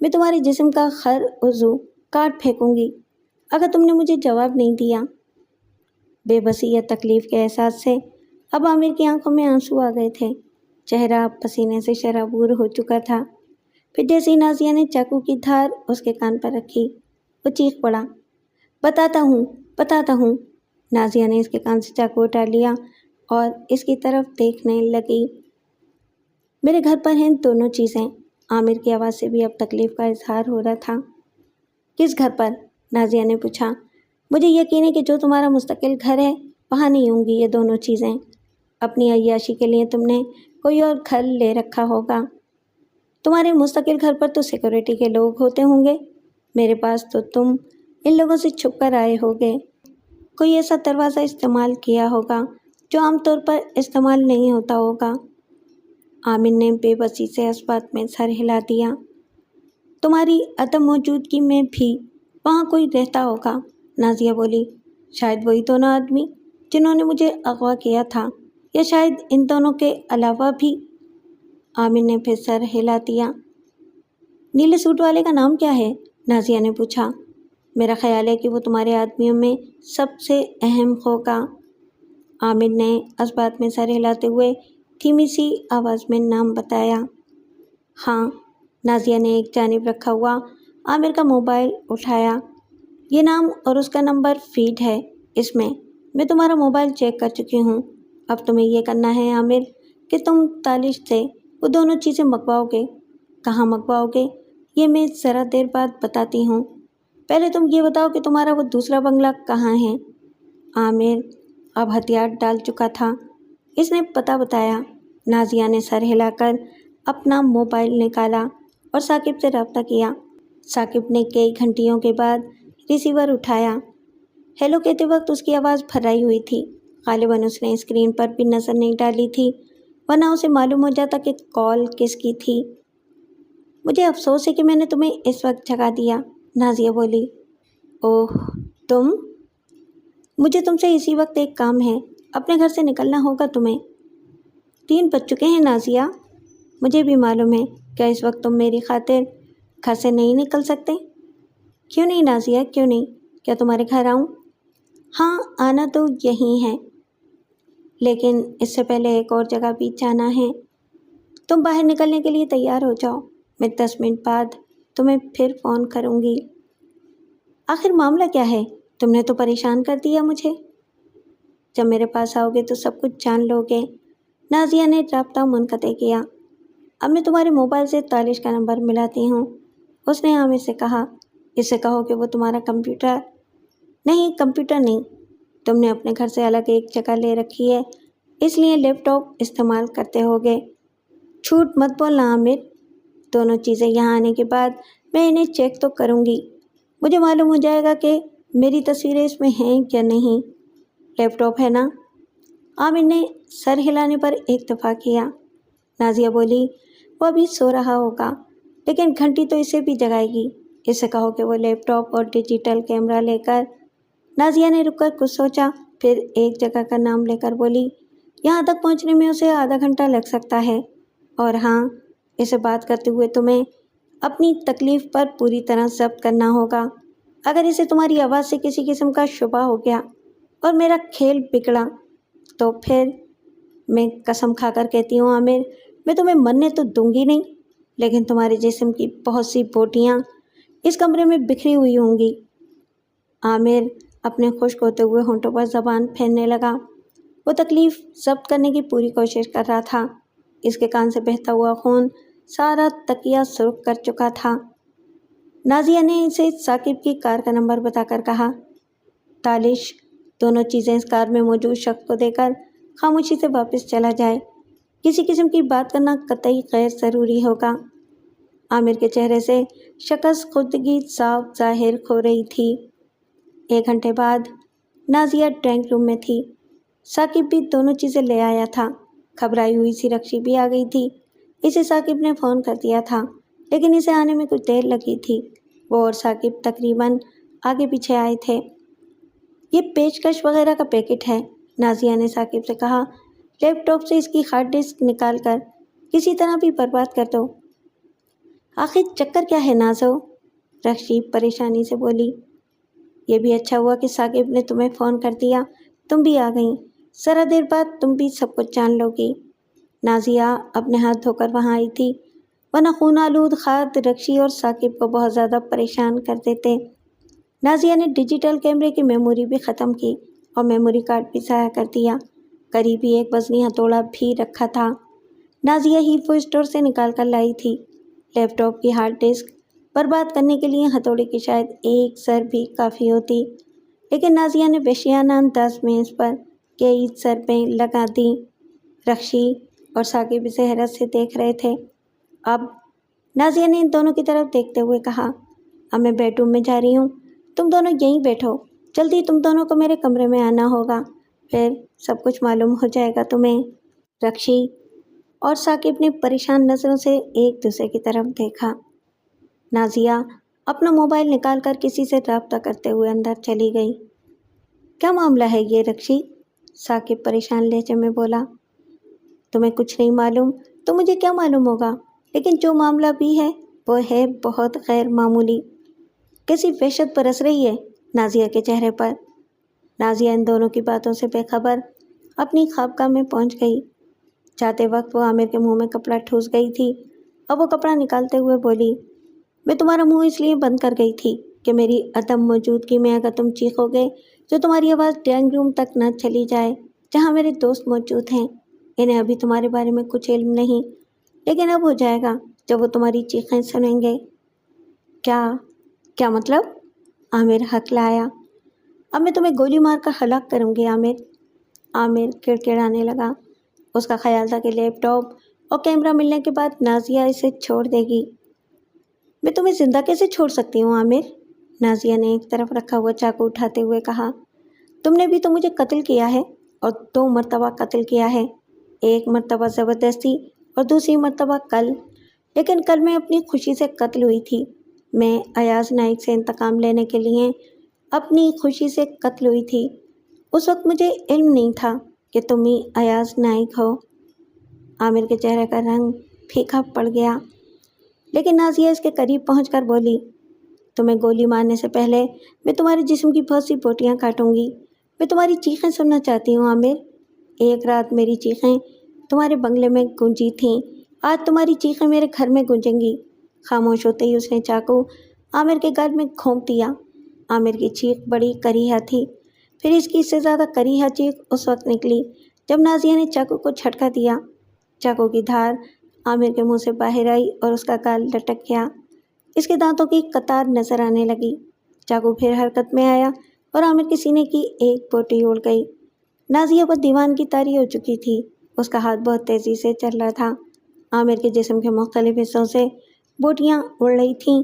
میں تمہارے جسم کا ہر عضو کاٹ پھینکوں گی اگر تم نے مجھے جواب نہیں دیا۔ بے بسی یا تکلیف کے احساس سے اب عامر کی آنکھوں میں آنسو آ گئے تھے، چہرہ پسینے سے شرابور ہو چکا تھا۔ پھر جیسے ہی نازیہ نے چاقو کی دھار اس کے کان پر رکھی، وہ چیخ پڑا، بتاتا ہوں۔ نازیہ نے اس کے کان سے چاقو اٹھا لیا اور اس کی طرف دیکھنے لگی۔ میرے گھر پر ہیں دونوں چیزیں۔ عامر کی آواز سے بھی اب تکلیف کا اظہار ہو رہا تھا۔ کس گھر پر؟ نازیہ نے پوچھا۔ مجھے یقین ہے کہ جو تمہارا مستقل گھر ہے وہاں نہیں ہوں گی یہ دونوں چیزیں۔ اپنی عیاشی کے لیے تم نے کوئی اور گھر لے رکھا ہوگا۔ تمہارے مستقل گھر پر تو سیکورٹی کے لوگ ہوتے ہوں گے، میرے پاس تو تم ان لوگوں سے چھپ کر آئے ہوگے۔ کوئی ایسا دروازہ استعمال کیا ہوگا جو عام طور پر استعمال نہیں ہوتا ہوگا۔ عامر نے بے بسی سے اس بات میں سر ہلا دیا۔ تمہاری عدم موجودگی میں بھی وہاں کوئی رہتا ہوگا، نازیہ بولی۔ شاید وہی دونوں آدمی جنہوں نے مجھے اغوا کیا تھا، یا شاید ان دونوں کے علاوہ بھی۔ عامر نے پھر سر ہلا دیا۔ نیلے سوٹ والے کا نام کیا ہے؟ نازیہ نے پوچھا۔ میرا خیال ہے کہ وہ تمہارے آدمیوں میں سب سے اہم ہوگا۔ عامر نے اس بات میں سر ہلاتے ہوئے دھیمی سی آواز میں نام بتایا۔ ہاں، نازیہ نے ایک جانب رکھا ہوا عامر کا موبائل اٹھایا۔ یہ نام اور اس کا نمبر فیڈ ہے اس میں تمہارا موبائل چیک کر چکی ہوں۔ اب تمہیں یہ کرنا ہے عامر کہ تم تالش سے وہ دونوں چیزیں منگواؤ گے۔ کہاں منگواؤ گے یہ میں ذرا دیر بعد بتاتی ہوں، پہلے تم یہ بتاؤ کہ تمہارا وہ دوسرا بنگلہ کہاں ہے؟ عامر اب ہتھیار ڈال چکا تھا، اس نے پتہ بتایا۔ نازیہ نے سر ہلا کر اپنا موبائل نکالا اور ثاقب سے رابطہ کیا۔ ثاقب نے کئی گھنٹیوں کے بعد ریسیور اٹھایا۔ ہیلو کہتے وقت اس کی آواز پھرائی ہوئی تھی، غالباً اس نے اسکرین پر بھی نظر نہیں ڈالی تھی، ورنہ اسے معلوم ہو جاتا کہ کال کس کی تھی۔ مجھے افسوس ہے کہ میں نے تمہیں اس وقت جگا دیا، نازیہ بولی۔ اوہ، تم؟ مجھے تم سے اسی وقت ایک کام ہے، اپنے گھر سے نکلنا ہوگا تمہیں۔ 3 بج چکے ہیں نازیہ، مجھے بھی معلوم ہے، کیا اس وقت تم میری خاطر گھر سے نہیں نکل سکتے؟ کیوں نہیں نازیہ، کیوں نہیں؟ کیا تمہارے گھر آؤں؟ ہاں، آنا تو یہیں ہے، لیکن اس سے پہلے ایک اور جگہ بھی جانا ہے۔ تم باہر نکلنے کے لیے تیار ہو جاؤ، میں 10 منٹ بعد تمہیں پھر فون کروں گی۔ آخر معاملہ کیا ہے؟ تم نے تو پریشان کر دیا مجھے۔ جب میرے پاس آؤ گے تو سب کچھ جان لو گے۔ نازیہ نے رابطہ منقطع کیا۔ اب میں تمہارے موبائل سے تالش کا نمبر ملاتی ہوں، اس نے عامر سے کہا۔ اس سے کہو کہ وہ تمہارا کمپیوٹر نہیں، تم نے اپنے گھر سے الگ ایک جگہ لے رکھی ہے، اس لیے لیپ ٹاپ استعمال کرتے ہوگے۔ جھوٹ مت بولنا عامر، دونوں چیزیں یہاں آنے کے بعد میں انہیں چیک تو کروں گی، مجھے معلوم ہو جائے گا کہ میری تصویریں اس میں ہیں یا نہیں۔ لیپ ٹاپ ہے نا؟ عامر نے سر ہلانے پر ایک دفعہ کیا۔ نازیہ بولی، وہ ابھی سو رہا ہوگا، لیکن گھنٹی تو اسے بھی جگائے گی، اس سے کہو کہ وہ لیپ ٹاپ اور ڈیجیٹل کیمرہ لے کر۔ نازیہ نے رک کر کچھ سوچا، پھر ایک جگہ کا نام لے کر بولی، یہاں تک پہنچنے میں اسے آدھا گھنٹہ لگ سکتا ہے، اور ہاں، اسے بات کرتے ہوئے تمہیں اپنی تکلیف پر پوری طرح ضبط کرنا ہوگا۔ اگر اسے تمہاری آواز سے کسی قسم کا شبہ ہو گیا اور میرا کھیل بگڑا تو پھر میں قسم کھا کر کہتی ہوں عامر، میں تمہیں مرنے تو دوں گی نہیں، لیکن تمہارے جسم کی بہت سی بوٹیاں اس کمرے میں بکھری ہوئی ہوں گی۔ عامر اپنے خشک ہوتے ہوئے ہونٹوں پر زبان پھیرنے لگا۔ وہ تکلیف ضبط کرنے کی پوری کوشش کر رہا تھا، اس کے کان سے بہتا ہوا خون سارا تکیہ سرخ کر چکا تھا۔ نازیہ نے اسے ثاقب کی کار کا نمبر بتا کر کہا، تالش دونوں چیزیں اس کار میں موجود شخص کو دے کر خاموشی سے واپس چلا جائے، کسی قسم کی بات کرنا قطعی غیر ضروری ہوگا۔ عامر کے چہرے سے شکست خودگی صاف ظاہر ہو رہی تھی۔ 1 گھنٹے بعد نازیہ ڈرائنگ روم میں تھی، ثاقب بھی دونوں چیزیں لے آیا تھا، گھبرائی ہوئی سی رکشی بھی آ گئی تھی۔ اسے ثاقب نے فون کر دیا تھا، لیکن اسے آنے میں کچھ دیر لگی تھی، وہ اور ثاقب تقریباً آگے پیچھے آئے تھے۔ یہ پیچکش وغیرہ کا پیکٹ ہے، نازیہ نے ثاقب سے کہا، لیپ ٹاپ سے اس کی ہارڈ ڈسک نکال کر کسی طرح بھی برباد کر دو۔ آخر چکر کیا ہے نازو؟ رکشی پریشانی سے بولی۔ یہ بھی اچھا ہوا کہ ثاقب نے تمہیں فون کر دیا، تم بھی آ گئیں، ذرا دیر بعد تم بھی سب کچھ جان لو گی۔ نازیہ اپنے ہاتھ دھو کر وہاں آئی تھی، ورنہ خون آلود خط رکشی اور ثاقب کو بہت زیادہ پریشان کر دیتے۔ نازیہ نے ڈیجیٹل کیمرے کی میموری بھی ختم کی اور میموری کارڈ بھی ضائع کر دیا۔ قریب ہی ایک وزنی ہتھوڑا بھی رکھا تھا، نازیہ ہیپو اسٹور سے نکال کر لائی تھی۔ لیپ ٹاپ کی ہارڈ ڈسک برباد کرنے کے لیے ہتھوڑے کی شاید ایک ضرب بھی کافی ہوتی، لیکن نازیہ نے وحشیانہ انداز میں اس پر کئی ضربیں لگا دیں۔ رکشی اور ثاقب اسے حیرت سے دیکھ رہے تھے۔ اب نازیہ نے ان دونوں کی طرف دیکھتے ہوئے کہا، اب میں بیڈ روم میں جا رہی ہوں، تم دونوں یہیں بیٹھو، جلدی تم دونوں کو میرے کمرے میں آنا ہوگا، پھر سب کچھ معلوم ہو جائے گا تمہیں۔ رکشی اور ثاقب نے پریشان نظروں سے ایک دوسرے کی طرف دیکھا۔ نازیہ اپنا موبائل نکال کر کسی سے رابطہ کرتے ہوئے اندر چلی گئی۔ کیا معاملہ ہے یہ رکشی؟ ثاقب پریشان لہجے میں بولا۔ تمہیں کچھ نہیں معلوم تو مجھے کیا معلوم ہوگا، لیکن جو معاملہ بھی ہے وہ ہے بہت غیر معمولی۔ کیسی وحشت برس رہی ہے نازیہ کے چہرے پر۔ نازیہ ان دونوں کی باتوں سے بے خبر اپنی خوابگاہ میں پہنچ گئی۔ جاتے وقت وہ عامر کے منہ میں کپڑا ٹھوس گئی تھی، اب وہ کپڑا نکالتے ہوئے بولی، میں تمہارا منہ اس لیے بند کر گئی تھی کہ میری عدم موجودگی میں اگر تم چیخو گے تو تمہاری آواز ڈرائنگ روم تک نہ چلی جائے جہاں میرے دوست موجود ہیں۔ انہیں ابھی تمہارے بارے میں کچھ علم نہیں، لیکن اب ہو جائے گا جب وہ تمہاری چیخیں سنیں گے۔ کیا مطلب؟ عامر ہکلایا۔ اب میں تمہیں گولی مار کر ہلاک کروں گی عامر۔ عامر کڑکڑانے لگا۔ اس کا خیال تھا کہ لیپ ٹاپ اور کیمرہ ملنے کے بعد نازیہ اسے چھوڑ دے گی۔ میں تمہیں زندہ کیسے چھوڑ سکتی ہوں عامر؟ نازیہ نے ایک طرف رکھا ہوا چاقو اٹھاتے ہوئے کہا، تم نے بھی تو مجھے قتل کیا ہے اور 2 مرتبہ قتل کیا ہے، ایک مرتبہ زبردستی اور دوسری مرتبہ کل، لیکن کل میں اپنی خوشی سے قتل ہوئی تھی۔ میں ایاز نائک سے انتقام لینے کے لیے اپنی خوشی سے قتل ہوئی تھی۔ اس وقت مجھے علم نہیں تھا کہ تم ہی ایاز نائک ہو۔ عامر کے چہرے کا رنگ پھیکا پڑ گیا، لیکن نازیہ اس کے قریب پہنچ کر بولی، تمہیں گولی مارنے سے پہلے میں تمہارے جسم کی بہت سی بوٹیاں کاٹوں گی۔ میں تمہاری چیخیں سننا چاہتی ہوں عامر۔ ایک رات میری چیخیں تمہارے بنگلے میں گونجی تھیں، آج تمہاری چیخیں میرے گھر میں گونجیں گی۔ خاموش ہوتے ہی اس نے چاقو عامر کے گال میں گھونپ دیا۔ عامر کی چیخ بڑی کریہا تھی، پھر اس کی سے زیادہ کریہا چیخ اس وقت نکلی جب نازیہ نے چاقو کو جھٹکا دیا۔ چاقو کی دھار عامر کے منہ سے باہر آئی اور اس کا گال لٹک گیا۔ اس کے دانتوں کی قطار نظر آنے لگی۔ چاقو پھر حرکت میں آیا اور عامر کے سینے کی ایک بوٹی اڑ گئی۔ نازیہ وہ دیوان کی طاری ہو چکی تھی، اس کا ہاتھ بہت تیزی سے چل رہا تھا۔ عامر کے جسم کے مختلف حصوں سے بوٹیاں اڑ رہی تھیں،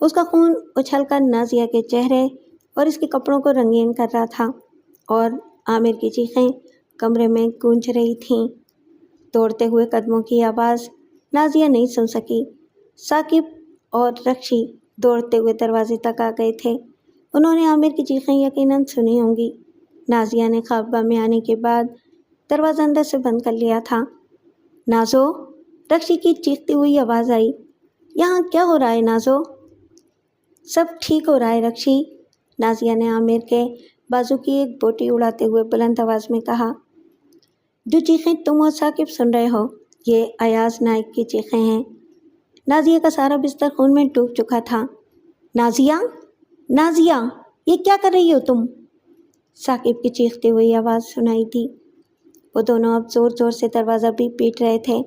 اس کا خون اچھل کر نازیہ کے چہرے اور اس کے کپڑوں کو رنگین کر رہا تھا، اور عامر کی چیخیں کمرے میں گونج رہی تھیں۔ دوڑتے ہوئے قدموں کی آواز نازیہ نہیں سن سکی۔ ثاقب اور رکشی دوڑتے ہوئے دروازے تک آ گئے تھے، انہوں نے عامر کی چیخیں یقیناً سنی ہوں گی۔ نازیہ نے خوابگاہ میں آنے کے بعد دروازہ اندر سے بند کر لیا تھا۔ نازو، رکشی کی چیختی ہوئی آواز آئی، یہاں کیا ہو رہا ہے نازو؟ سب ٹھیک ہو رہا ہے رکشی، نازیہ نے عامر کے بازو کی ایک بوٹی اڑاتے ہوئے بلند آواز میں کہا۔ جو چیخیں تم اور ثاقب سن رہے ہو یہ ایاز نائک کی چیخیں ہیں۔ نازیہ کا سارا بستر خون میں ڈوب چکا تھا۔ نازیہ، یہ کیا کر رہی ہو تم؟ ثاقب کی چیختی ہوئی آواز سنائی دی۔ وہ دونوں اب زور زور سے دروازہ بھی پیٹ رہے تھے۔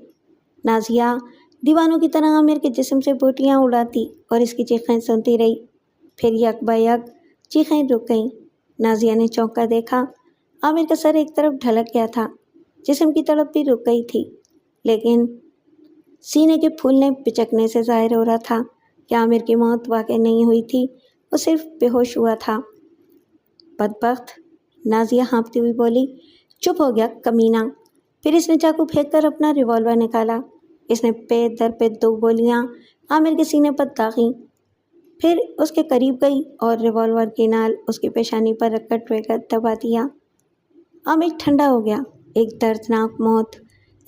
نازیہ دیوانوں کی طرح عامر کے جسم سے بوٹیاں اڑاتی اور اس کی چیخیں سنتی رہی، پھر یک با یک چیخیں رک گئیں۔ نازیہ نے چونک کر دیکھا، عامر کا سر ایک طرف ڈھلک گیا تھا، جسم کی تڑپ بھی رک گئی تھی، لیکن سینے کے پھولنے پچکنے سے ظاہر ہو رہا تھا کہ عامر کی موت واقع نہیں ہوئی تھی، وہ صرف بے ہوش ہوا تھا۔ بدبخت، نازیہ ہانپتی ہوئی بولی، چپ ہو گیا کمینہ۔ پھر اس نے چاقو پھینک کر اپنا ریوالور نکالا۔ اس نے پے در پہ 2 گولیاں عامر کے سینے پر داغیں، پھر اس کے قریب گئی اور ریوالور کی نال اس کی پیشانی پر رکھ کر ٹریگر دبا دیا۔ عامر ٹھنڈا ہو گیا۔ ایک دردناک موت،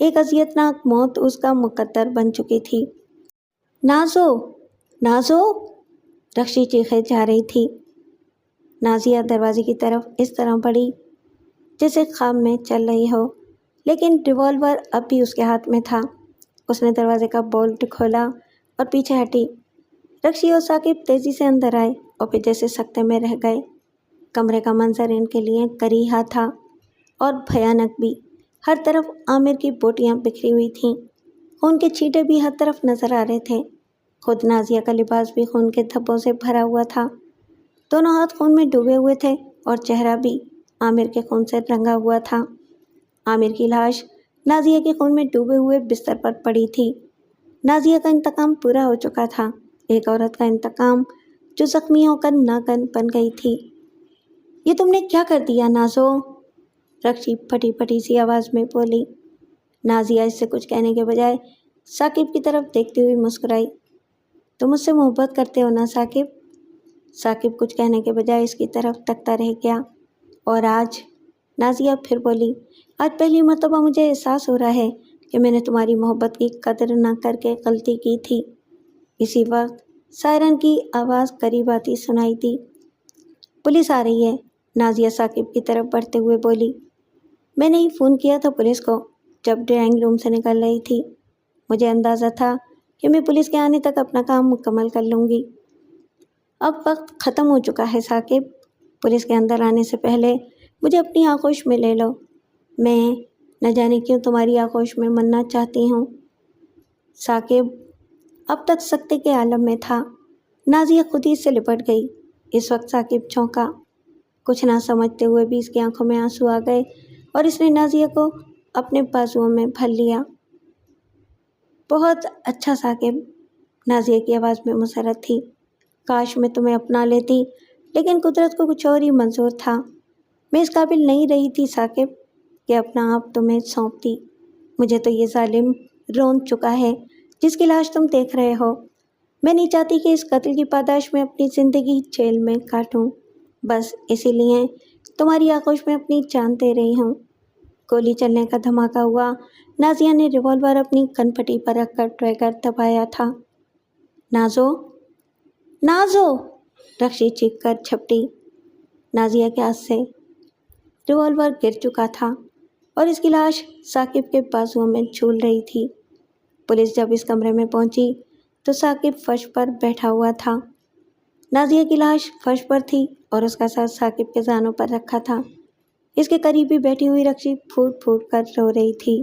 ایک اذیتناک موت اس کا مقدر بن چکی تھی۔ نازو، نازو، رکشی چیخے جا رہی تھی۔ نازیہ دروازے کی طرف اس طرح بڑھی جیسے خواب میں چل رہی ہو، لیکن ریوالور اب بھی اس کے ہاتھ میں تھا۔ اس نے دروازے کا بولٹ کھولا اور پیچھے ہٹی۔ رکشی اور ثاقب تیزی سے اندر آئے اور پھر جیسے سکتے میں رہ گئے۔ کمرے کا منظر ان کے لیے کریہا تھا اور بھیانک بھی۔ ہر طرف عامر کی بوٹیاں بکھری ہوئی تھیں، خون کے چھینٹے بھی ہر طرف نظر آ رہے تھے۔ خود نازیہ کا لباس بھی خون کے دھبوں سے بھرا ہوا تھا، دونوں ہاتھ خون میں ڈوبے ہوئے تھے اور چہرہ بھی عامر کے خون سے رنگا ہوا تھا۔ عامر کی لاش نازیہ کے خون میں ڈوبے ہوئے بستر پر پڑی تھی۔ نازیہ کا انتقام پورا ہو چکا تھا، ایک عورت کا انتقام جو زخمی ہو کر ناگن بن گئی تھی۔ یہ تم نے کیا کر دیا نازو؟ رکشی پھٹی پھٹی سی آواز میں بولی۔ نازیہ اس سے کچھ کہنے کے بجائے ثاقب کی طرف دیکھتی ہوئی مسکرائی۔ تم مجھ سے محبت کرتے ہو نا ثاقب؟ ثاقب کچھ کہنے کے بجائے اس کی طرف تکتا رہ گیا۔ اور آج؟ نازیہ پھر بولی، آج پہلی مرتبہ مجھے احساس ہو رہا ہے کہ میں نے تمہاری محبت کی قدر نہ کر کے غلطی کی تھی۔ اسی وقت سائرن کی آواز قریب آتی سنائی دی۔ پولیس آ رہی ہے، نازیہ ثاقب کی طرف بڑھتے ہوئے بولی۔ میں نے ہی فون کیا تھا پولیس کو جب ڈرائنگ روم سے نکل رہی تھی۔ مجھے اندازہ تھا کہ میں پولیس کے آنے تک اپنا کام مکمل کر لوں گی۔ اب وقت ختم ہو چکا ہے ثاقب، پولیس کے اندر آنے سے پہلے مجھے اپنی آغوش میں لے لو۔ میں نہ جانے کیوں تمہاری آغوش میں مرنا چاہتی ہوں۔ ثاقب اب تک سکتے کے عالم میں تھا۔ نازیہ خود ہی سے لپٹ گئی۔ اس وقت ثاقب چونکا، کچھ نہ سمجھتے ہوئے بھی اس کی آنکھوں میں آنسو آ گئے اور اس نے نازیہ کو اپنے بازوؤں میں بھر لیا۔ بہت اچھا ثاقب، نازیہ کی آواز میں مسرت تھی۔ کاش میں تمہیں اپنا لیتی، لیکن قدرت کو کچھ اور ہی منظور تھا۔ میں اس قابل نہیں رہی تھی ثاقب کہ اپنا آپ تمہیں سونپتی۔ مجھے تو یہ ظالم رون چکا ہے جس کی لاش تم دیکھ رہے ہو۔ میں نہیں چاہتی کہ اس قتل کی پاداش میں اپنی زندگی جیل میں کاٹوں، بس اسی لیے تمہاری آغوش میں اپنی جان دے رہی ہوں۔ گولی چلنے کا دھماکہ ہوا۔ نازیہ نے ریوالور اپنی کن پٹی پر رکھ کر ٹریگر دبایا تھا۔ نازو، نازو، رکشی چیخ کر جھپٹی۔ نازیہ کے ہاتھ سے ریوالور گر چکا تھا اور اس کی لاش ثاقب کے بازوؤں میں جھول رہی تھی۔ پولیس جب اس کمرے میں پہنچی تو ثاقب فرش پر بیٹھا ہوا تھا۔ نازیہ کی لاش فرش پر تھی اور اس کا سر ثاقب کے زانوں پر رکھا تھا۔ اس کے قریب ہی بیٹھی ہوئی رکشی پھوٹ پھوٹ کر رو رہی تھی۔